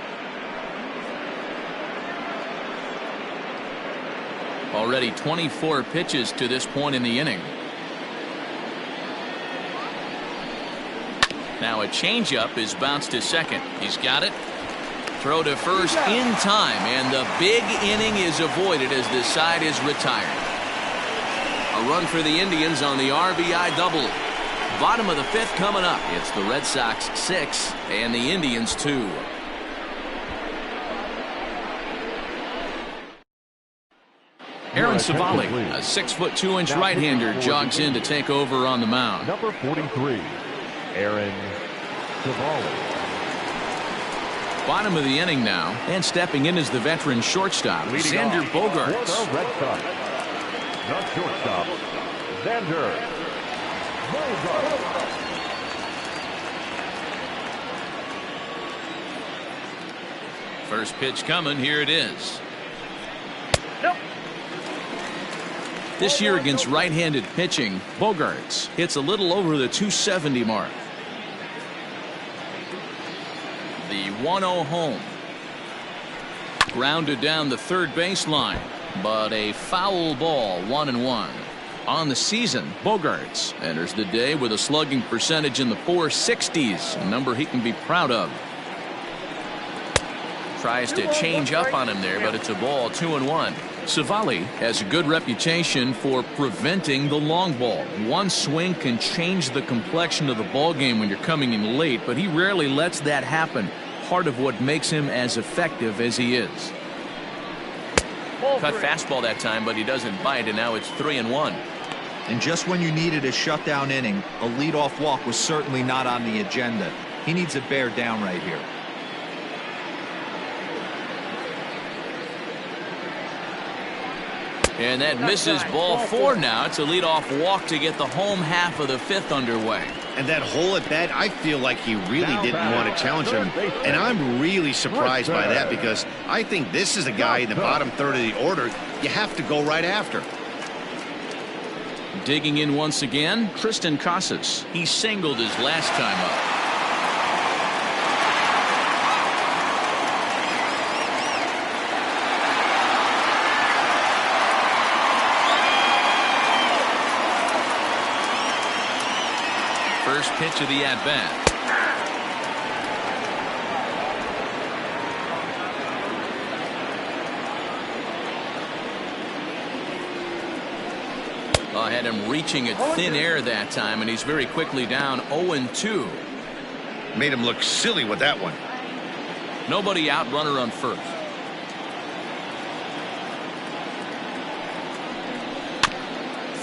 Speaker 1: Already 24 pitches to this point in the inning. Now a changeup is bounced to second. He's got it. Throw to first in time, and the big inning is avoided as the side is retired. A run for the Indians on the RBI double. Bottom of the 5th coming up. It's the Red Sox 6 and the Indians 2. Aaron Savali, a 6'2" right-hander, jogs in to take over on the mound.
Speaker 3: Number 43, Aaron Savali.
Speaker 1: Bottom of the inning now, and stepping in is the veteran shortstop, Xander Bogaerts.
Speaker 3: For the Red Sox, the shortstop, Xander Bogaerts.
Speaker 1: First pitch coming, here it is.
Speaker 4: Nope.
Speaker 1: This year against right-handed pitching, Bogaerts hits a little over the 270 mark. The 1-0 home. Grounded down the third baseline, but a foul ball, 1-1. On the season, Bogaerts enters the day with a slugging percentage in the 460s, a number he can be proud of. Tries to change up on him there, but it's a ball, 2-1. Savali has a good reputation for preventing the long ball. One swing can change the complexion of the ball game when you're coming in late, but he rarely lets that happen. Part of what makes him as effective as he is. Cut fastball that time, but he doesn't bite, and now it's 3-1.
Speaker 5: And just when you needed a shutdown inning, a leadoff walk was certainly not on the agenda. He needs a bear down right here.
Speaker 1: And that misses, ball 4 now. It's a leadoff walk to get the home half of the 5th underway.
Speaker 2: And that hole at bat, I feel like he really didn't want to challenge him. And I'm really surprised by that, because I think this is a guy in the bottom third of the order you have to go right after.
Speaker 1: Digging in once again, Tristan Casas. He singled his last time up. pitch of the at-bat. Had him reaching at thin air that time, and he's very quickly down 0-2.
Speaker 2: Made him look silly with that one.
Speaker 1: Nobody out, runner on first.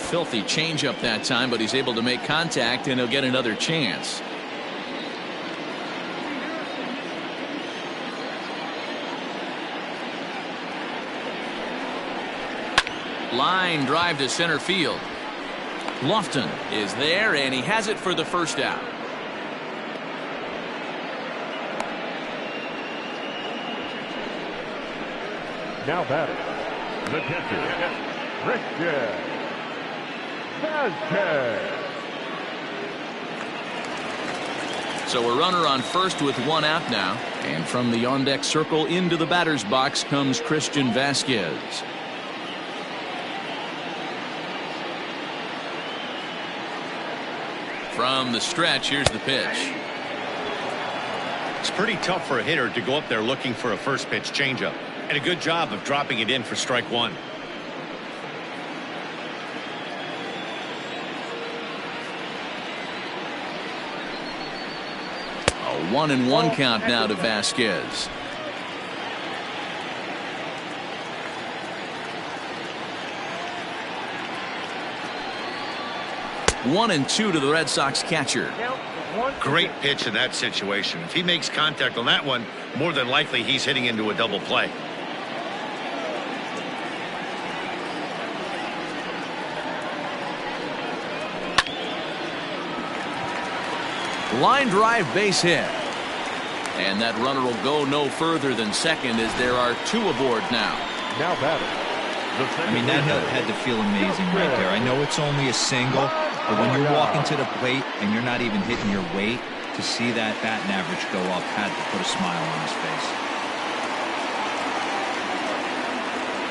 Speaker 1: Filthy changeup that time, but he's able to make contact, and he'll get another chance. Line drive to center field. Lofton is there, and he has it for the first out.
Speaker 3: Now batting, the catcher, Christian Vasquez.
Speaker 1: So a runner on first with one out now. And from the on-deck circle into the batter's box comes Christian Vasquez. From the stretch, here's the pitch.
Speaker 2: It's pretty tough for a hitter to go up there looking for a first pitch changeup. And a good job of dropping it in for strike one.
Speaker 1: A 1-1 count now to Vasquez. One and two to the Red Sox catcher.
Speaker 2: Great pitch in that situation. If he makes contact on that one, more than likely he's hitting into a double play.
Speaker 1: Line drive, base hit. And that runner will go no further than second, as there are two aboard now.
Speaker 3: Now batting.
Speaker 5: I mean, that had to feel amazing right there. I know it's only a single, but when you're walking to the plate and you're not even hitting your weight, to see that batting average go up had to put a smile on his face.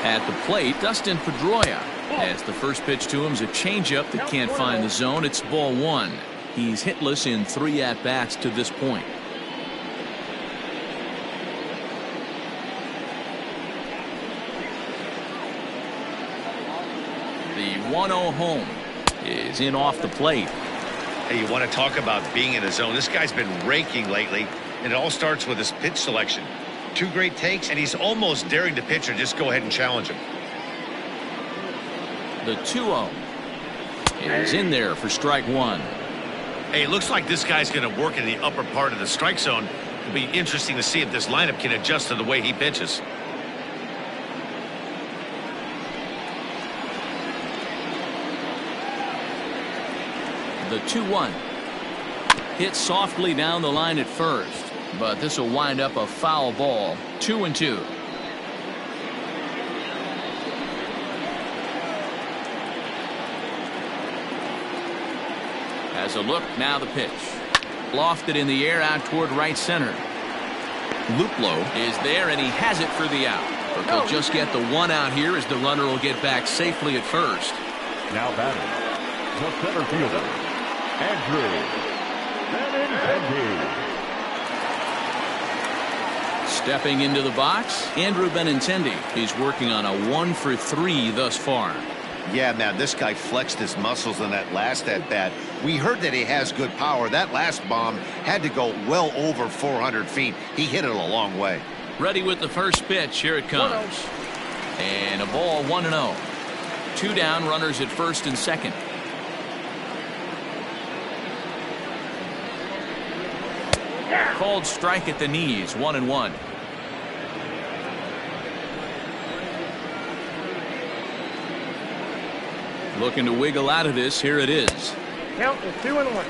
Speaker 1: At the plate, Dustin Pedroia. As the first pitch to him is a changeup that can't find the zone. It's ball one. He's hitless in 3 at-bats to this point. The 1-0 home is in off the plate.
Speaker 2: Hey, you want to talk about being in a zone? This guy's been raking lately, and it all starts with his pitch selection. 2 great takes, and he's almost daring the pitcher just go ahead and challenge him.
Speaker 1: The 2-0 is in there for strike one.
Speaker 2: Hey, it looks like this guy's going to work in the upper part of the strike zone. It'll be interesting to see if this lineup can adjust to the way he pitches.
Speaker 1: The 2-1 hit softly down the line at first, but this will wind up a foul ball. 2-2. As a look, now the pitch. Lofted in the air out toward right center. Luplow is there, and he has it for the out. But they'll just get the one out here, as the runner will get back safely at first.
Speaker 3: Now batting, the center fielder, Andrew Benintendi.
Speaker 1: Stepping into the box, Andrew Benintendi. He's working on a 1-for-3 thus far.
Speaker 2: Yeah, man, this guy flexed his muscles in that last at-bat. We heard that he has good power. That last bomb had to go well over 400 feet. He hit it a long way.
Speaker 1: Ready with the first pitch. Here it comes. And a ball, 1-0. 2 down, runners at first and second. Called strike at the knees, 1-1. Looking to wiggle out of this. Here it is.
Speaker 4: Count is 2-1.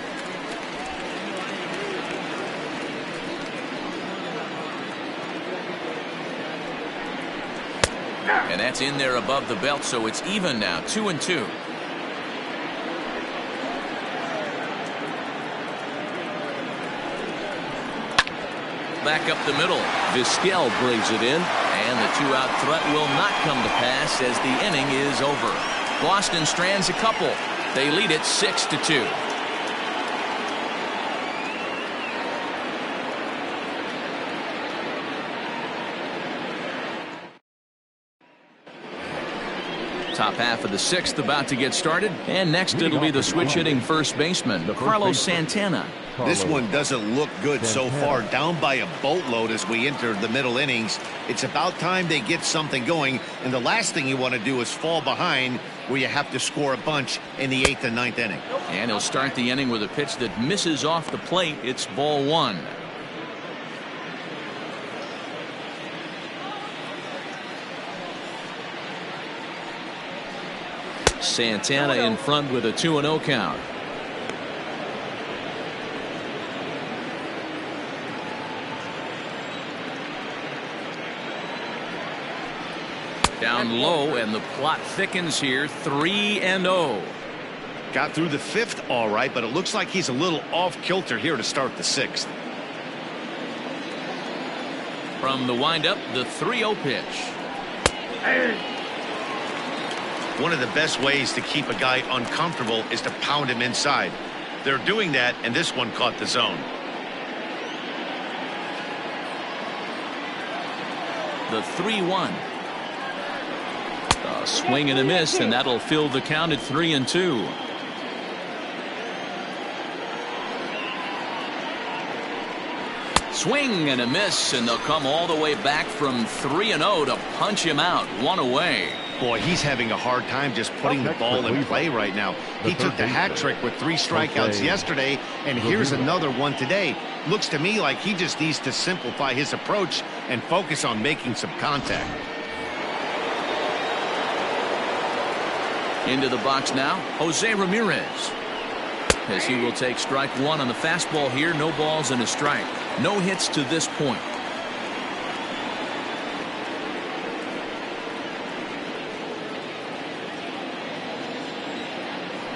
Speaker 1: And that's in there above the belt, so it's even now, 2-2. Back up the middle. Vizquel brings it in, and the 2-out threat will not come to pass as the inning is over. Boston strands a couple. They lead it 6-2. Top half of the 6th about to get started, and next it'll be the switch-hitting first baseman, Carlos Santana.
Speaker 2: This one doesn't look good so far. Down by a boatload as we enter the middle innings. It's about time they get something going, and the last thing you want to do is fall behind where you have to score a bunch in the 8th and 9th inning.
Speaker 1: And he'll start the inning with a pitch that misses off the plate. It's ball 1. Santana in front with a 2-0 count. Down low, and the plot thickens here. 3-0.
Speaker 2: Got through the 5th all right, but it looks like he's a little off kilter here to start the 6th.
Speaker 1: From the windup, the 3-0 pitch.
Speaker 2: One of the best ways to keep a guy uncomfortable is to pound him inside. They're doing that, and this one caught the zone.
Speaker 1: The 3-1. A swing and a miss, and that'll fill the count at 3-2. Swing and a miss, and they'll come all the way back from 3-0 to punch him out. 1 away.
Speaker 2: Boy, he's having a hard time just putting the ball in play right now. He took the hat trick with 3 strikeouts yesterday, and here's another one today. Looks to me like he just needs to simplify his approach and focus on making some contact.
Speaker 1: Into the box now, Jose Ramirez. As he will take strike 1 on the fastball here. No balls and a strike. No hits to this point.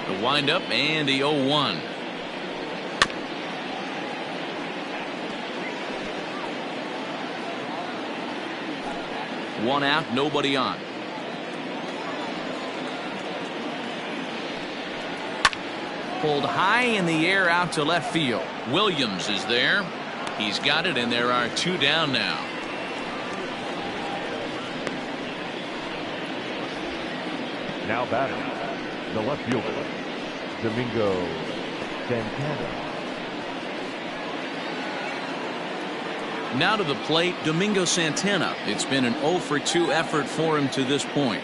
Speaker 1: The windup and the 0-1. One out, nobody on. Pulled high in the air out to left field. Williams is there. He's got it, and there are 2 down now.
Speaker 3: Now batting, the left fielder, Domingo Santana.
Speaker 1: Now to the plate, Domingo Santana. It's been an 0-for-2 effort for him to this point.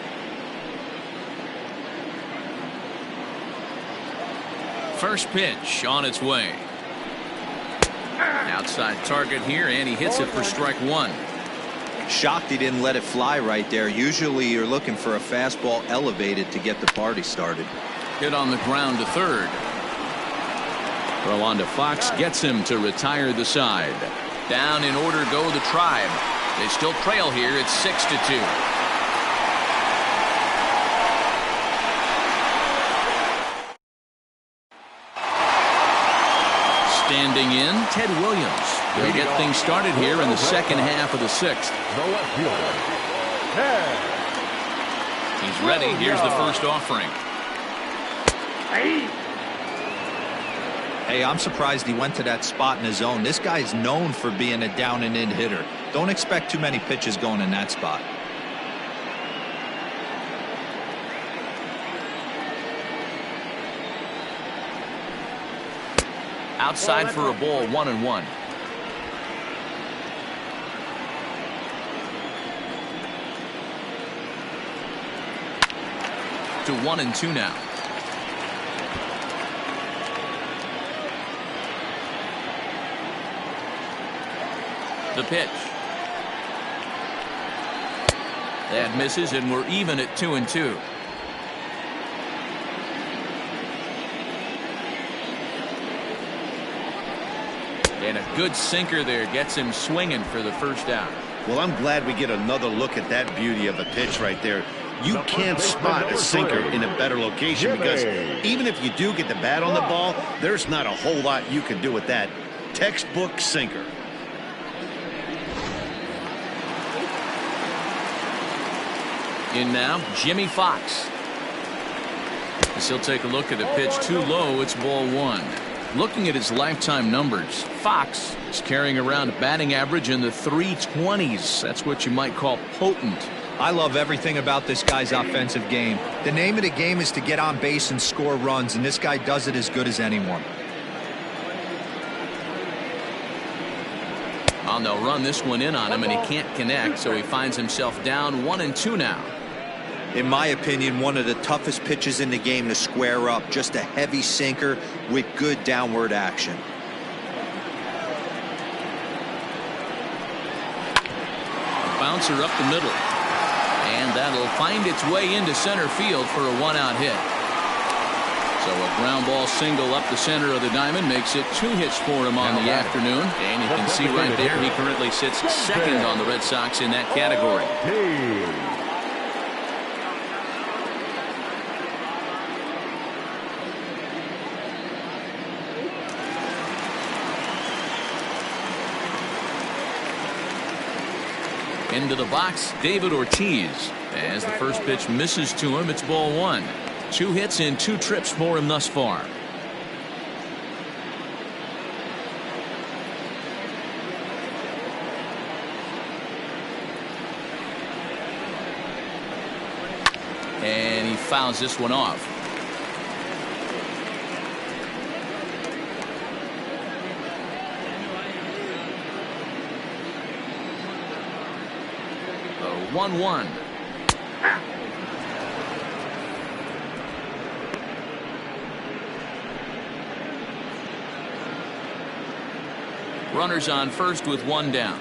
Speaker 1: First pitch on its way. Outside target here, and he hits it for strike 1.
Speaker 5: Shocked he didn't let it fly right there. Usually you're looking for a fastball elevated to get the party started.
Speaker 1: Hit on the ground to third. Throw on to Fox gets him to retire the side. Down in order go the Tribe. They still trail here. It's 6-2. Standing in, Ted Williams. They'll get things started here in the second half of the 6th.
Speaker 3: The left fielder,
Speaker 1: He's ready. Here's the first offering.
Speaker 5: Hey, I'm surprised he went to that spot in his zone. This guy's known for being a down and in hitter. Don't expect too many pitches going in that spot.
Speaker 1: Outside for a ball, 1-1. To 1-2 now. The pitch. That misses, and we're even at 2-2. And a good sinker there gets him swinging for the first out.
Speaker 2: Well, I'm glad we get another look at that beauty of a pitch right there. You can't spot a sinker in a better location because even if you do get the bat on the ball, there's not a whole lot you can do with that. Textbook sinker.
Speaker 1: In now, Jimmy Fox. As he'll take a look at the pitch too low, it's ball 1. Looking at his lifetime numbers, Fox is carrying around a batting average in the 320s. That's what you might call potent.
Speaker 5: I love everything about this guy's offensive game. The name of the game is to get on base and score runs, and this guy does it as good as anyone.
Speaker 1: Oh, they'll run this one in on him, and he can't connect, so he finds himself down 1-2 now.
Speaker 5: In my opinion, one of the toughest pitches in the game to square up. Just a heavy sinker with good downward action.
Speaker 1: A bouncer up the middle. And that'll find its way into center field for a one-out hit. So a ground ball single up the center of the diamond makes it 2 hits for him on the afternoon. And you can see right there he currently sits second on the Red Sox in that category. Into the box, David Ortiz. As the first pitch misses to him, it's ball 1. 2 hits in 2 trips for him thus far. And he fouls this one off. The 1-1. Runners on first with 1 down.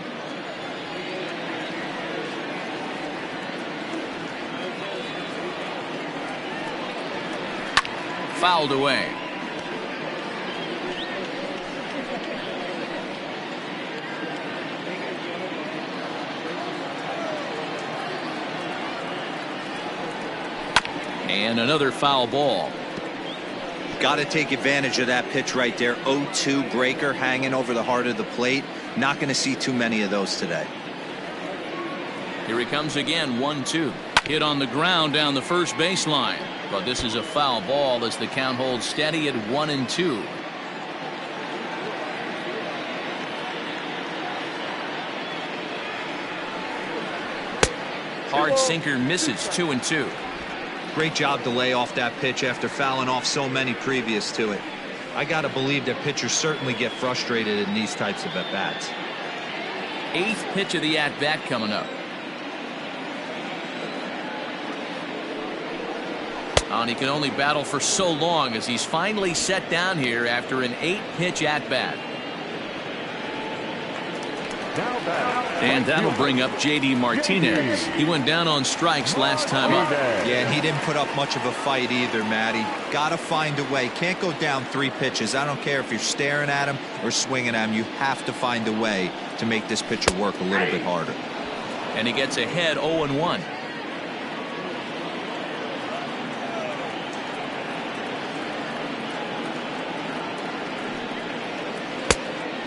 Speaker 1: Fouled away. And another foul ball.
Speaker 5: Got to take advantage of that pitch right there. 0-2 breaker hanging over the heart of the plate. Not going to see too many of those today.
Speaker 1: Here he comes again. 1-2. Hit on the ground down the first baseline. But this is a foul ball as the count holds steady at 1-2. Hard sinker misses. 2-2.
Speaker 5: Great job to lay off that pitch after fouling off so many previous to it. I got to believe that pitchers certainly get frustrated in these types of at-bats.
Speaker 1: 8th pitch of the at-bat coming up. And he can only battle for so long as he's finally set down here after an 8-pitch at-bat. And that'll bring up J.D. Martinez. He went down on strikes last time up.
Speaker 5: Yeah, and he didn't put up much of a fight either, Matty. Got to find a way. Can't go down 3 pitches. I don't care if you're staring at him or swinging at him. You have to find a way to make this pitcher work a little bit harder.
Speaker 1: And he gets ahead 0-1.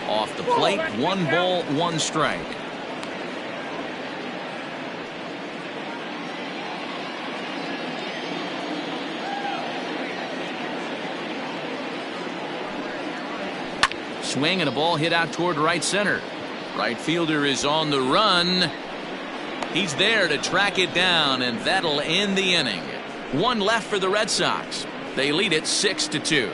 Speaker 1: Off the plate, 1 ball, 1 strike. Swing and a ball hit out toward right center. Right fielder is on the run. He's there to track it down, and that'll end the inning. 1 left for the Red Sox. They lead it 6-2.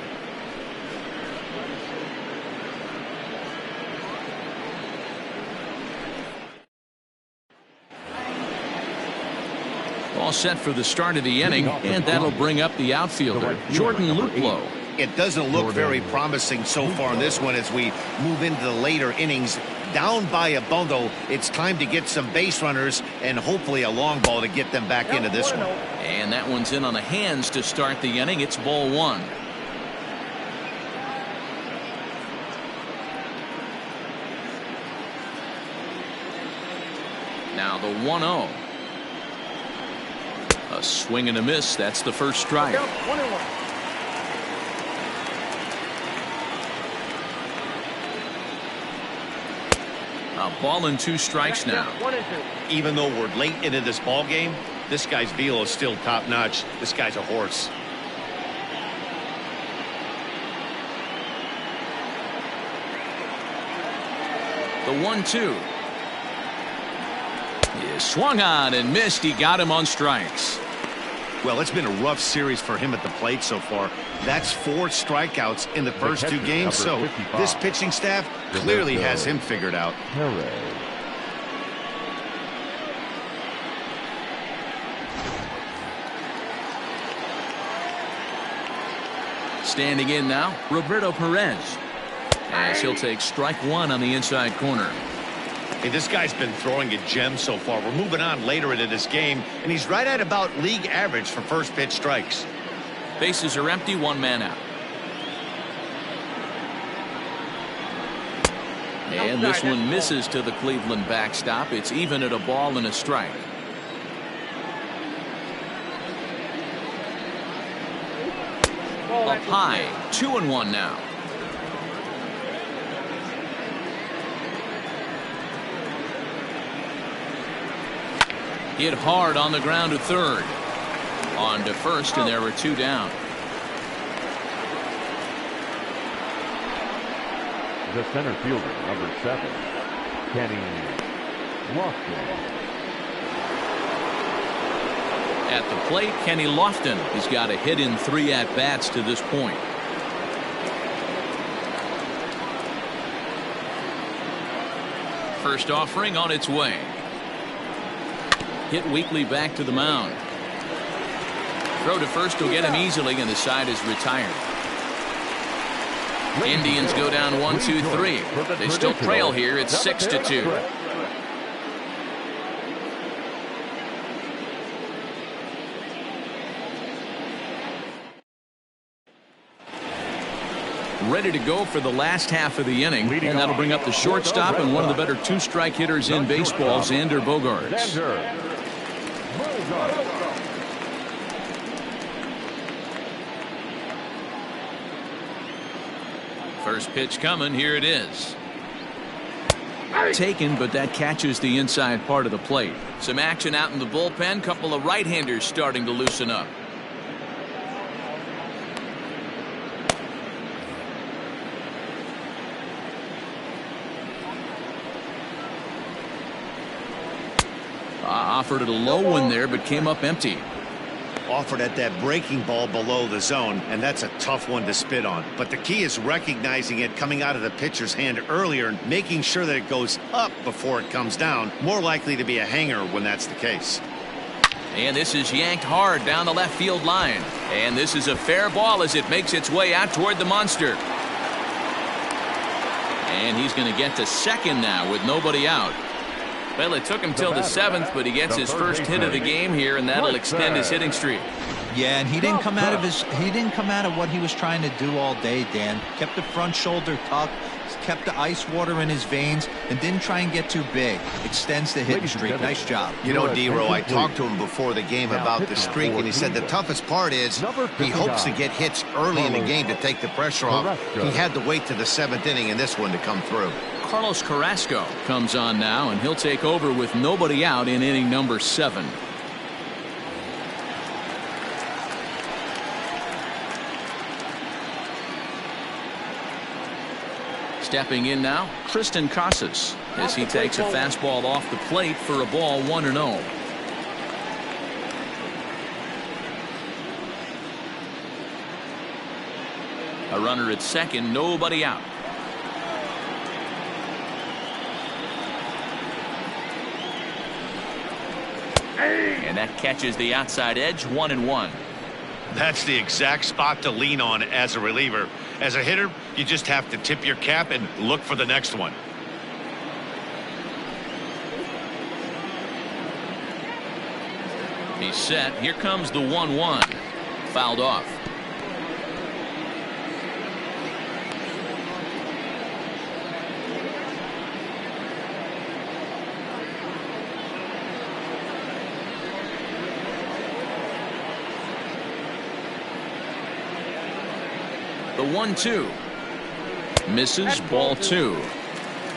Speaker 1: All set for the start of the inning, and that'll bring up the outfielder, Jordan Luplow.
Speaker 2: It doesn't look very promising so far in this one as we move into the later innings. Down by a bundle, it's time to get some base runners and hopefully a long ball to get them back into this one.
Speaker 1: And that one's in on the hands to start the inning. It's ball 1. Now the 1-0. A swing and a miss. That's the first strike. A ball and 2 strikes now.
Speaker 2: Even though we're late into this ball game, this guy's velo is still top notch. This guy's a horse. The 1-2.
Speaker 1: He swung on and missed. He got him on strikes.
Speaker 2: Well, it's been a rough series for him at the plate so far. That's 4 strikeouts in the first 2 games, so this pitching staff clearly has him figured out.
Speaker 1: Standing in now, Roberto Perez, as he'll take strike 1 on the inside corner.
Speaker 2: Hey, this guy's been throwing a gem so far. We're moving on later into this game, and he's right at about league average for first pitch strikes.
Speaker 1: Bases are empty, 1 man out. And this one misses to the Cleveland backstop. It's even at a ball and a strike. Up high, 2-1 now. Hit hard on the ground to third. On to first, and there were 2 down.
Speaker 3: The center fielder, number 7, Kenny Lofton.
Speaker 1: At the plate, Kenny Lofton. He's got a hit in 3 at-bats to this point. First offering on its way. Hit weakly back to the mound. Throw to first will get him easily, and the side is retired. Indians go down 1-2-3. They still trail here. It's 6-2. Ready to go for the last half of the inning, and that'll bring up the shortstop and one of the better 2-strike hitters in baseball, Xander Bogaerts. First pitch coming. Here it is. Taken, but that catches the inside part of the plate. Some action out in the bullpen. Couple of right-handers starting to loosen up. Offered it a low one there, but came up empty.
Speaker 2: Offered at that breaking ball below the zone, and that's a tough one to spit on. But the key is recognizing it coming out of the pitcher's hand earlier and making sure that it goes up before it comes down. More likely to be a hanger when that's the case.
Speaker 1: And this is yanked hard down the left field line. And this is a fair ball as it makes its way out toward the monster. And he's going to get to second now with nobody out. Well, it took him till the 7th, but he gets his first hit of the game here, and that'll extend his hitting streak.
Speaker 5: Yeah, and he didn't come out of what he was trying to do all day, Dan. Kept the front shoulder tucked, kept the ice water in his veins, and didn't try and get too big. Extends the hitting streak. Nice job.
Speaker 2: You know, D-Row, I talked to him before the game about the streak, and he said the toughest part is he hopes to get hits early in the game to take the pressure off. He had to wait to the 7th inning in this one to come through.
Speaker 1: Carlos Carrasco comes on now, and he'll take over with nobody out in inning number 7. Stepping in now, Tristan Casas, as he takes a fastball off the plate for a ball 1-0. A runner at second, nobody out. And that catches the outside edge, 1-1.
Speaker 2: That's the exact spot to lean on as a reliever. As a hitter, you just have to tip your cap and look for the next one.
Speaker 1: He's set. Here comes the 1-1. Fouled off. The 1-2 misses, ball 2.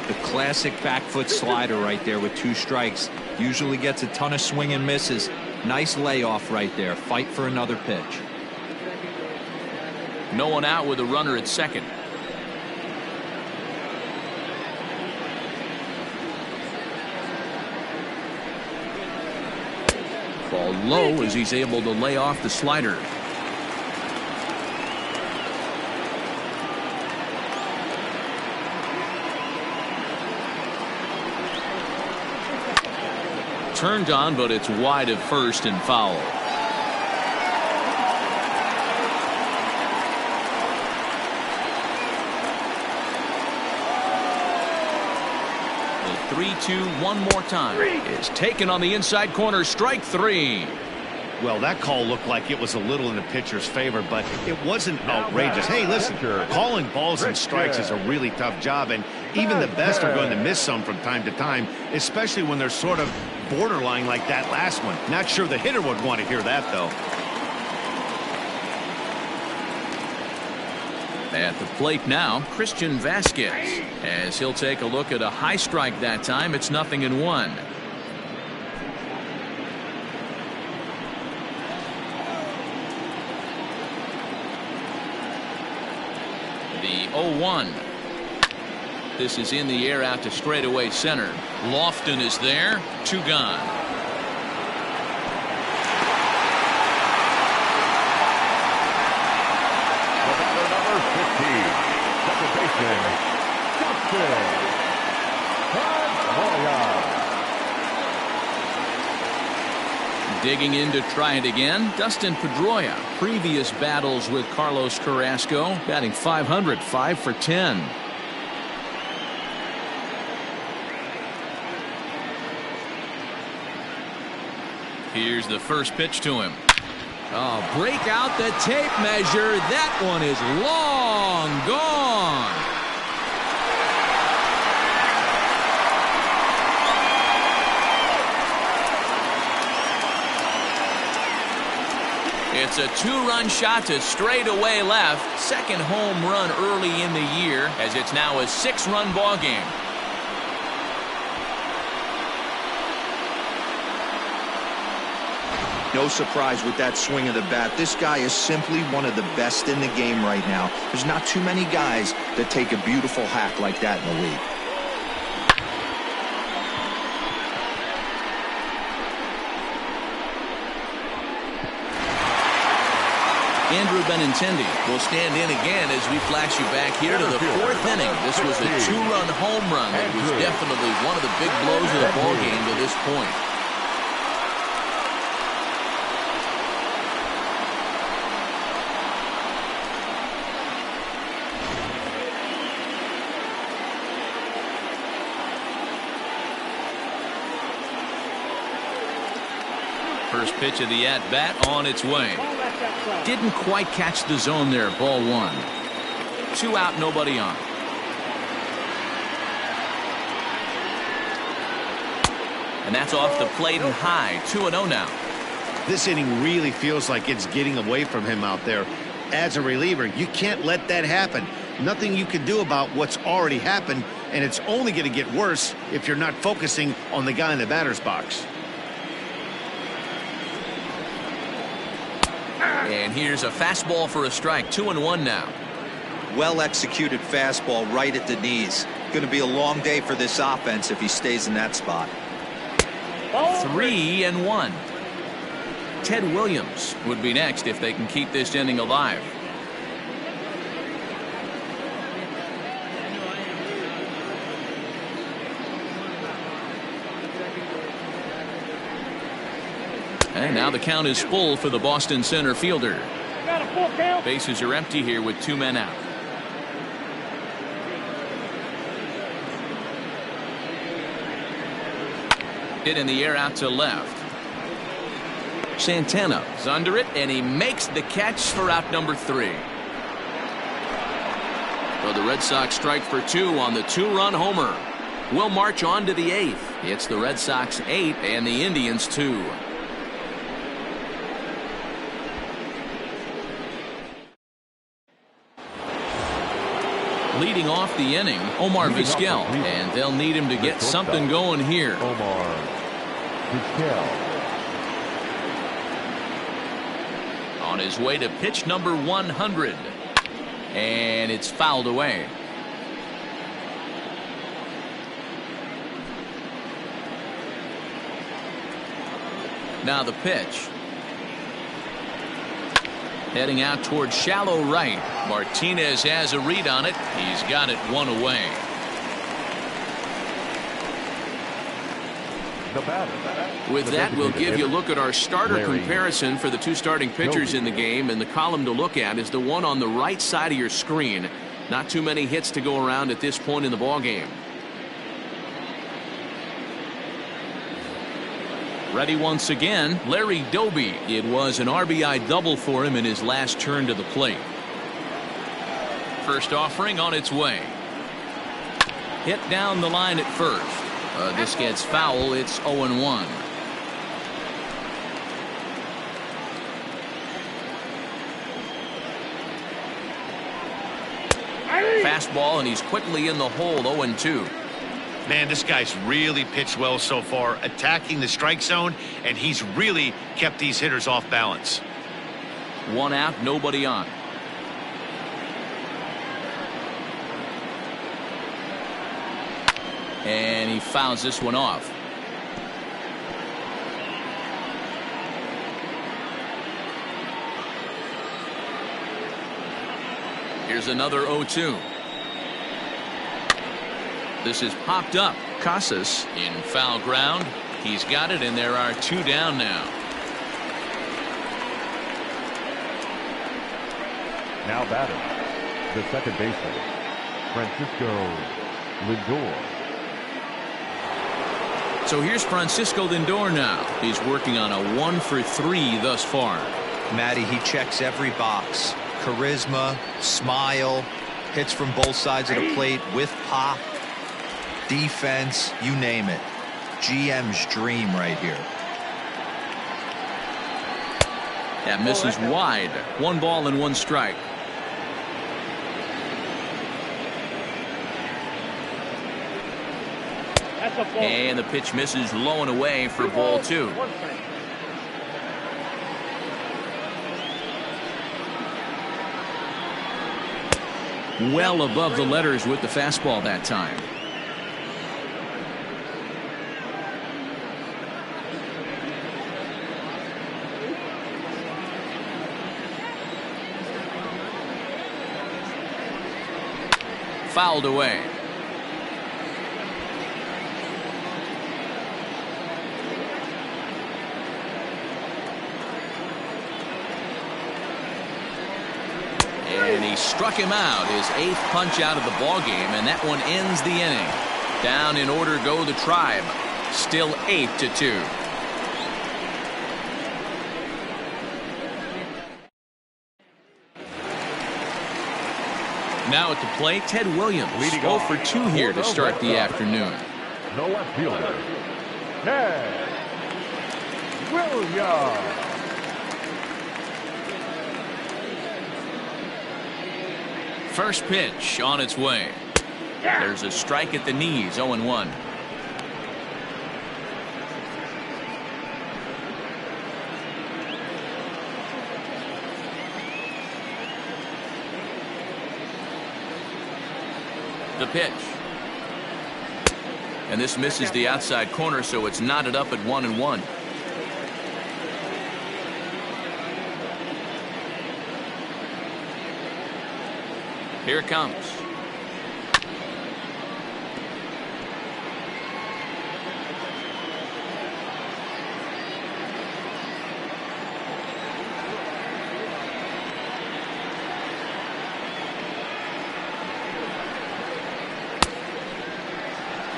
Speaker 5: The classic back foot slider right there with 2 strikes. Usually gets a ton of swing and misses. Nice layoff right there. Fight for another pitch.
Speaker 1: No one out with a runner at second. Ball low as he's able to lay off the slider. Turned on, but it's wide of first and foul. The 3-2 one more time is taken on the inside corner. Strike three.
Speaker 2: Well, that call looked like it was a little in the pitcher's favor, but it wasn't outrageous. Hey, listen, calling balls and strikes is a really tough job, and even the best are going to miss some from time to time, especially when they're sort of borderline like that last one. Not sure the hitter would want to hear that, though.
Speaker 1: At the plate now, Christian Vasquez, as he'll take a look at a high strike that time. It's 0-1. The 0-1. This is in the air out to straightaway center. Lofton is there. 2 gone.
Speaker 3: Number 15, second baseman, Dustin Pedroia.
Speaker 1: Digging in to try it again, Dustin Pedroia. Previous battles with Carlos Carrasco, batting .500, 5 for 10. Here's the first pitch to him. Oh, break out the tape measure. That one is long gone. It's a 2-run shot to straightaway left. Second home run early in the year, as it's now a 6-run ball game.
Speaker 5: No surprise with that swing of the bat. This guy is simply one of the best in the game right now. There's not too many guys that take a beautiful hack like that in the league.
Speaker 1: Andrew Benintendi will stand in again as we flash you back here to the 4th inning. This was a 2-run home run that was definitely one of the big blows of the ball game to this point. First pitch of the at-bat on its way. Didn't quite catch the zone there. Ball 1. 2 out, nobody on. And that's off the plate and high. 2-0 now.
Speaker 2: This inning really feels like it's getting away from him out there. As a reliever, you can't let that happen. Nothing you can do about what's already happened, and it's only going to get worse if you're not focusing on the guy in the batter's box.
Speaker 1: And here's a fastball for a strike. 2-1 now.
Speaker 5: Well executed fastball right at the knees. Going to be a long day for this offense if he stays in that spot.
Speaker 1: 3-1. Ted Williams would be next if they can keep this inning alive. And now the count is full for the Boston center fielder.
Speaker 4: Got a full count.
Speaker 1: Bases are empty here with 2 men out. Hit in the air out to left. Santana is under it, and he makes the catch for out number 3. So the Red Sox strike for 2 on the 2-run homer. We'll march on to the 8th. It's the Red Sox 8 and the Indians 2. Leading off the inning, Omar Vizquel, and they'll need him to get something going here.
Speaker 3: Omar Vizquel.
Speaker 1: On his way to pitch number 100, and it's fouled away. Now the pitch. Heading out towards shallow right. Martinez has a read on it. He's got it one away. With that, we'll give you a look at our starter comparison for the two starting pitchers in the game, and the column to look at is the one on the right side of your screen. Not too many hits to go around at this point in the ballgame. Ready once again, Larry Doby. It was an RBI double for him in his last turn to the plate. First offering on its way. Hit down the line at first. This gets foul. It's 0-1. Fastball, and he's quickly in the hole. 0-2.
Speaker 2: Man, this guy's really pitched well so far, attacking the strike zone, and he's really kept these hitters off balance.
Speaker 1: One out, nobody on. And he fouls this one off. Here's another 0-2. This is popped up. Casas in foul ground. He's got it, and there are two down now.
Speaker 3: Now batting, the second baseman, Francisco Lindor.
Speaker 1: So here's Francisco Lindor now. He's working on a 1-for-3 thus far.
Speaker 5: Matty, he checks every box. Charisma, smile, hits from both sides of the plate with pop. Defense, you name it. GM's dream right here.
Speaker 1: That misses wide. 1 ball and 1 strike. And the pitch misses low and away for ball 2. Well above the letters with the fastball that time. Fouled away. And he struck him out, his 8th punch out of the ball game, and that one ends the inning. Down in order go the Tribe. Still 8-2. Now at the plate, Ted Williams. 0 for 2 here to start the afternoon.
Speaker 3: The left fielder, Ted Williams.
Speaker 1: First pitch on its way. There's a strike at the knees. 0-1. The pitch. And this misses the outside corner, so it's knotted up at 1-1. Here it comes.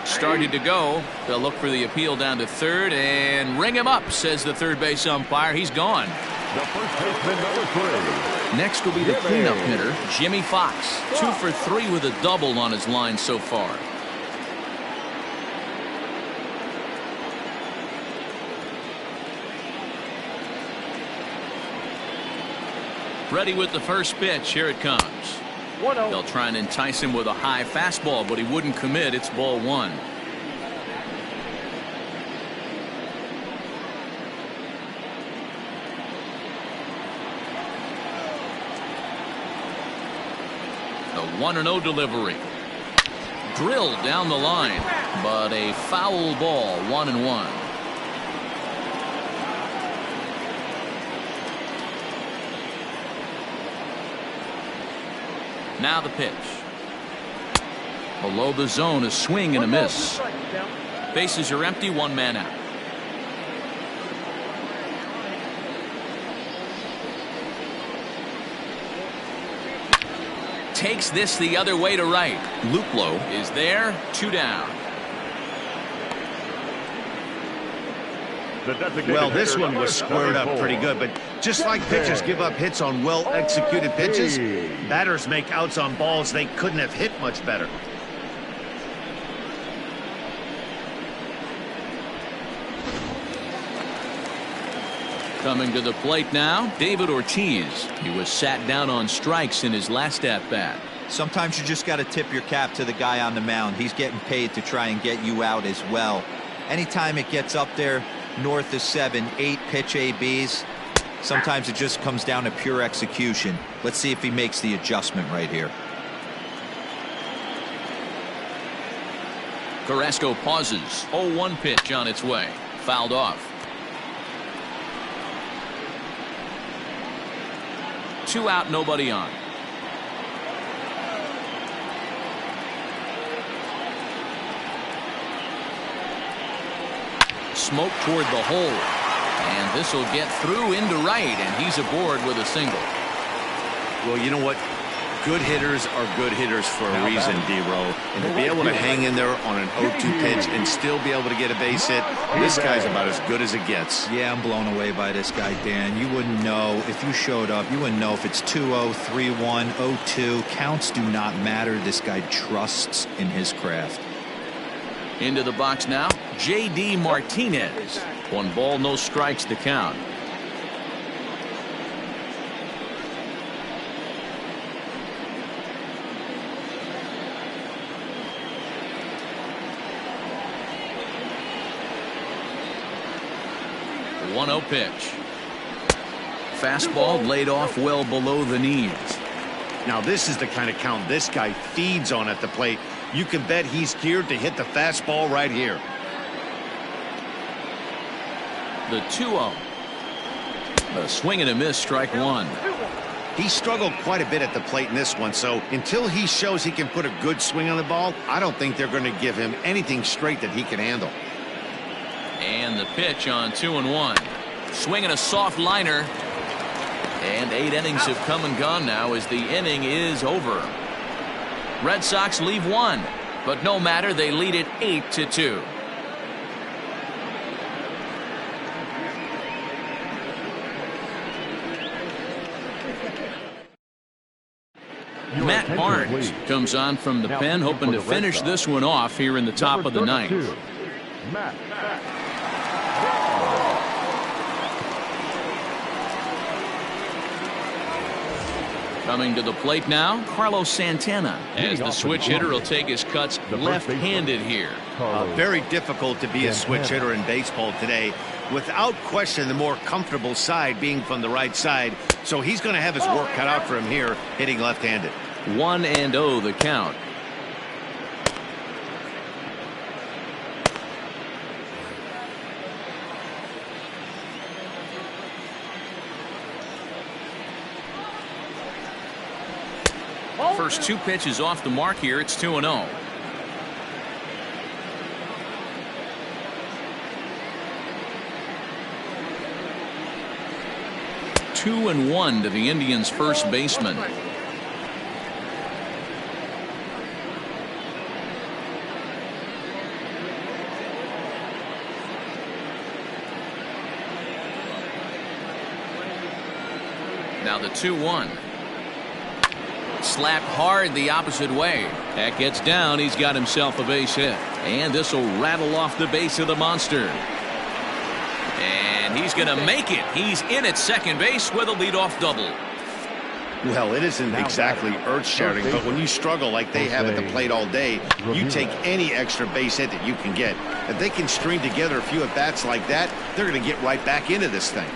Speaker 1: Started to go. They'll look for the appeal down to third and ring him up, says the third base umpire. He's gone.
Speaker 3: The first baseman, number 3.
Speaker 1: Next will be the cleanup hitter, Jimmy Fox. 2 for 3 with a double on his line so far. Ready with the first pitch. Here it comes. They'll try and entice him with a high fastball, but he wouldn't commit. It's ball 1. The 1-0 delivery. Drilled down the line, but a foul ball. 1-1. Now the pitch. Below the zone, a swing and a miss. Bases are empty, one man out. Takes this the other way to right. Luplow is there, 2 down.
Speaker 2: Well, this one was squared up pretty good, but just like pitchers give up hits on well-executed pitches, batters make outs on balls they couldn't have hit much better.
Speaker 1: Coming to the plate now, David Ortiz. He was sat down on strikes in his last at-bat.
Speaker 5: Sometimes you just got to tip your cap to the guy on the mound. He's getting paid to try and get you out as well. Anytime it gets up there north of 7, 8 pitch ABs, sometimes it just comes down to pure execution. Let's see if he makes the adjustment right here.
Speaker 1: Carrasco pauses. 0-1 pitch on its way. Fouled off. 2 out, nobody on. Smoke toward the hole. And this will get through into right, and he's aboard with a single.
Speaker 2: Well, you know what? Good hitters are good hitters for a reason, D-Row. And to be able to hang in there on an 0-2 pitch and still be able to get a base hit, this guy's about as good as it gets.
Speaker 5: Yeah, I'm blown away by this guy, Dan. You wouldn't know if you showed up. You wouldn't know if it's 2-0, 3-1, 0-2. Counts do not matter. This guy trusts in his craft.
Speaker 1: Into the box now, J.D. Martinez. 1 ball, no strikes to count. The 1-0 pitch. Fastball laid off well below the knees.
Speaker 2: Now this is the kind of count this guy feeds on at the plate. You can bet he's geared to hit the fastball right here.
Speaker 1: The 2-0. A swing and a miss, strike 1.
Speaker 2: He struggled quite a bit at the plate in this one, so until he shows he can put a good swing on the ball, I don't think they're going to give him anything straight that he can handle.
Speaker 1: And the pitch on 2-1. Swinging a soft liner. And 8 innings have come and gone now as the inning is over. Red Sox leave 1, but no matter, they lead it 8-2. Matt Barnes comes on from the pen, hoping to finish this one off here in the top of the 9th.
Speaker 3: Matt.
Speaker 1: Coming to the plate now, Carlos Santana, as the switch hitter will take his cuts left-handed here.
Speaker 2: Very difficult to be a switch hitter in baseball today. Without question, the more comfortable side being from the right side. So he's going to have his work cut out for him here, hitting left-handed.
Speaker 1: 1-0 the count. First 2 pitches off the mark here. It's 2-0. Two and 1 to the Indians' first baseman. Now the 2-1. Slapped hard the opposite way. That gets down. He's got himself a base hit. And this will rattle off the base of the monster. And he's going to make it. He's in at second base with a leadoff double.
Speaker 2: Well, it isn't exactly earth-shattering, but when you struggle like they have at the plate all day, you take any extra base hit that you can get. If they can string together a few at-bats like that, they're going to get right back into this thing.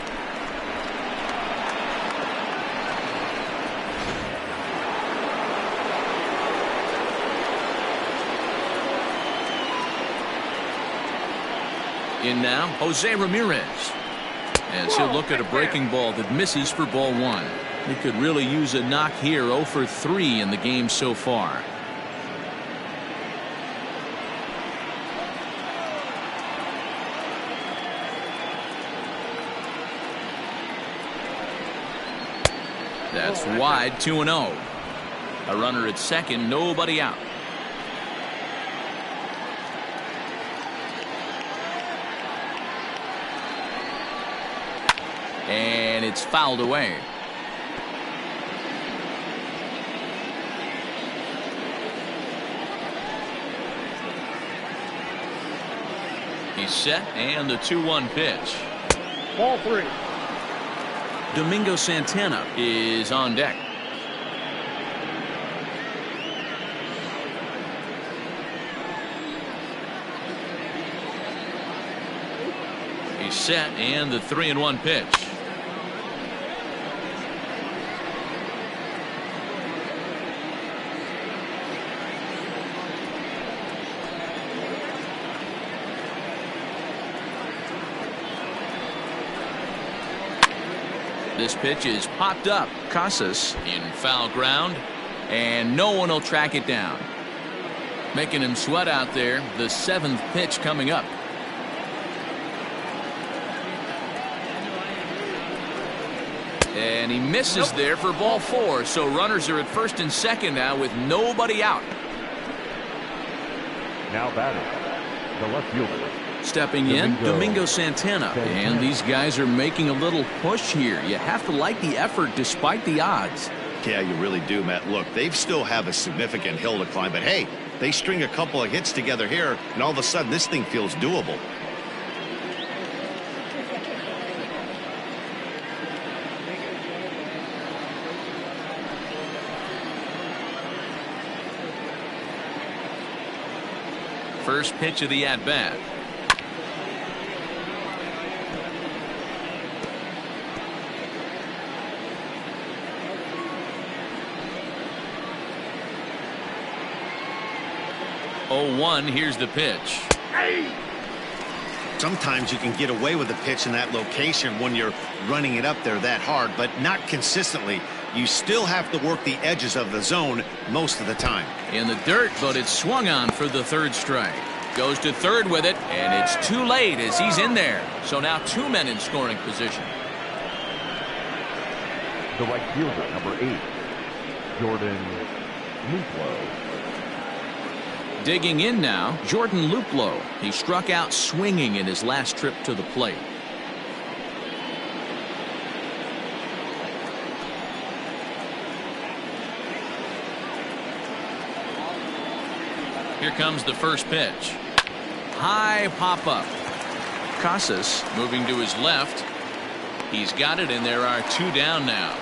Speaker 1: In now, Jose Ramirez, as he'll look at a breaking ball that misses for ball 1. He could really use a knock here. 0 for 3 in the game so far. That's wide. 2-0. A runner at second, nobody out. And it's fouled away. He's set, and the 2-1 pitch.
Speaker 4: Ball 3.
Speaker 1: Domingo Santana is on deck. He's set, and the 3-1 pitch. This pitch is popped up. Casas in foul ground, and no one will track it down. Making him sweat out there. The 7th pitch coming up. And he misses there for ball 4. So runners are at first and second now with nobody out.
Speaker 3: Now batting, the left fielder.
Speaker 1: Stepping in, Domingo Santana. And these guys are making a little push here. You have to like the effort despite the odds.
Speaker 2: Yeah, you really do, Matt. Look, they still have a significant hill to climb, but hey, they string a couple of hits together here, and all of a sudden this thing feels doable.
Speaker 1: First pitch of the at-bat. Oh, 1. Here's the pitch.
Speaker 2: Sometimes you can get away with a pitch in that location when you're running it up there that hard, but not consistently. You still have to work the edges of the zone most of the time.
Speaker 1: In the dirt, but it's swung on for the 3rd strike. Goes to third with it, and it's too late as he's in there. So now 2 men in scoring position.
Speaker 3: The right fielder, number 8, Jordan Luplow.
Speaker 1: Digging in now, Jordan Luplow. He struck out swinging in his last trip to the plate. Here comes the first pitch. High pop up. Casas moving to his left. He's got it, and there are 2 down now.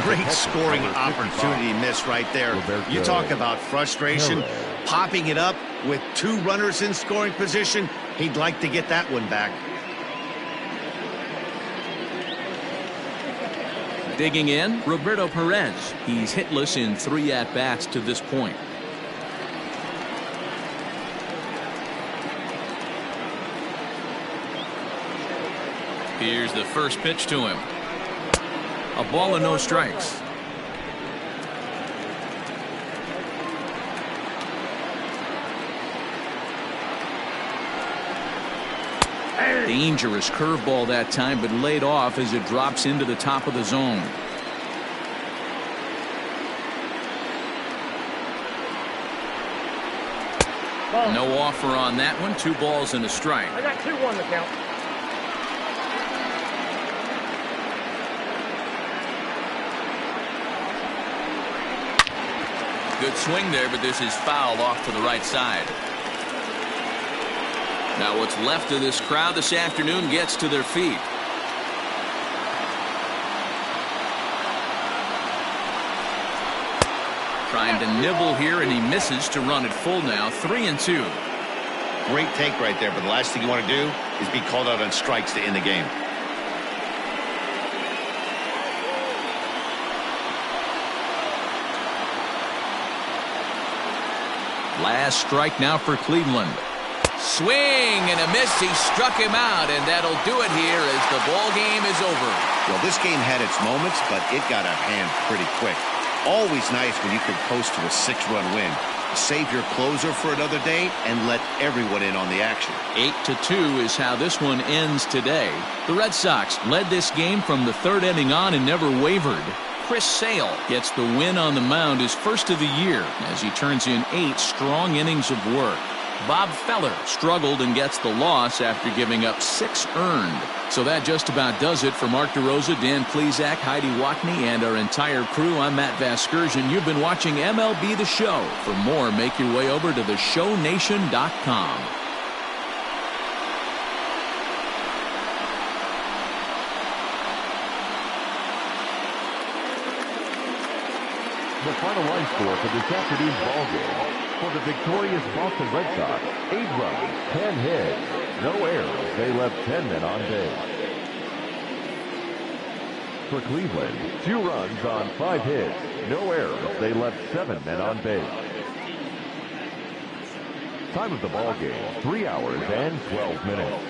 Speaker 2: Great scoring opportunity miss right there. You talk about frustration. Popping it up with 2 runners in scoring position. He'd like to get that one back.
Speaker 1: Digging in, Roberto Perez. He's hitless in 3 at-bats to this point. Here's the first pitch to him. A ball and no strikes. Dangerous curveball that time, but laid off as it drops into the top of the zone. No offer on that one. 2 balls and a strike.
Speaker 4: I got 2-1 to count.
Speaker 1: Good swing there, but this is fouled off to the right side. Now what's left of this crowd this afternoon gets to their feet. Trying to nibble here, and he misses to run it full now. 3-2.
Speaker 2: Great take right there, but the last thing you want to do is be called out on strikes to end the game.
Speaker 1: Last strike now for Cleveland. Swing and a miss. He struck him out, and that'll do it here as the ball game is over.
Speaker 2: Well, this game had its moments, but it got out of hand pretty quick. Always nice when you can coast to a 6-run win. Save your closer for another day and let everyone in on the action.
Speaker 1: 8-2 is how this one ends today. The Red Sox led this game from the third inning on and never wavered. Chris Sale gets the win on the mound, his first of the year, as he turns in 8 strong innings of work. Bob Feller struggled and gets the loss after giving up 6 earned. So that just about does it for Mark DeRosa, Dan Plesac, Heidi Watney, and our entire crew. I'm Matt Vasgersian. You've been watching MLB The Show. For more, make your way over to theshownation.com.
Speaker 3: The final line score for this afternoon's ballgame. For the victorious Boston Red Sox, 8 runs, 10 hits, no errors. They left 10 men on base. For Cleveland, 2 runs on 5 hits, no errors. They left 7 men on base. Time of the ballgame, 3 hours and 12 minutes.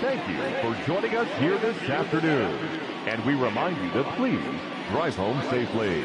Speaker 3: Thank you for joining us here this afternoon. And we remind you to please drive home safely.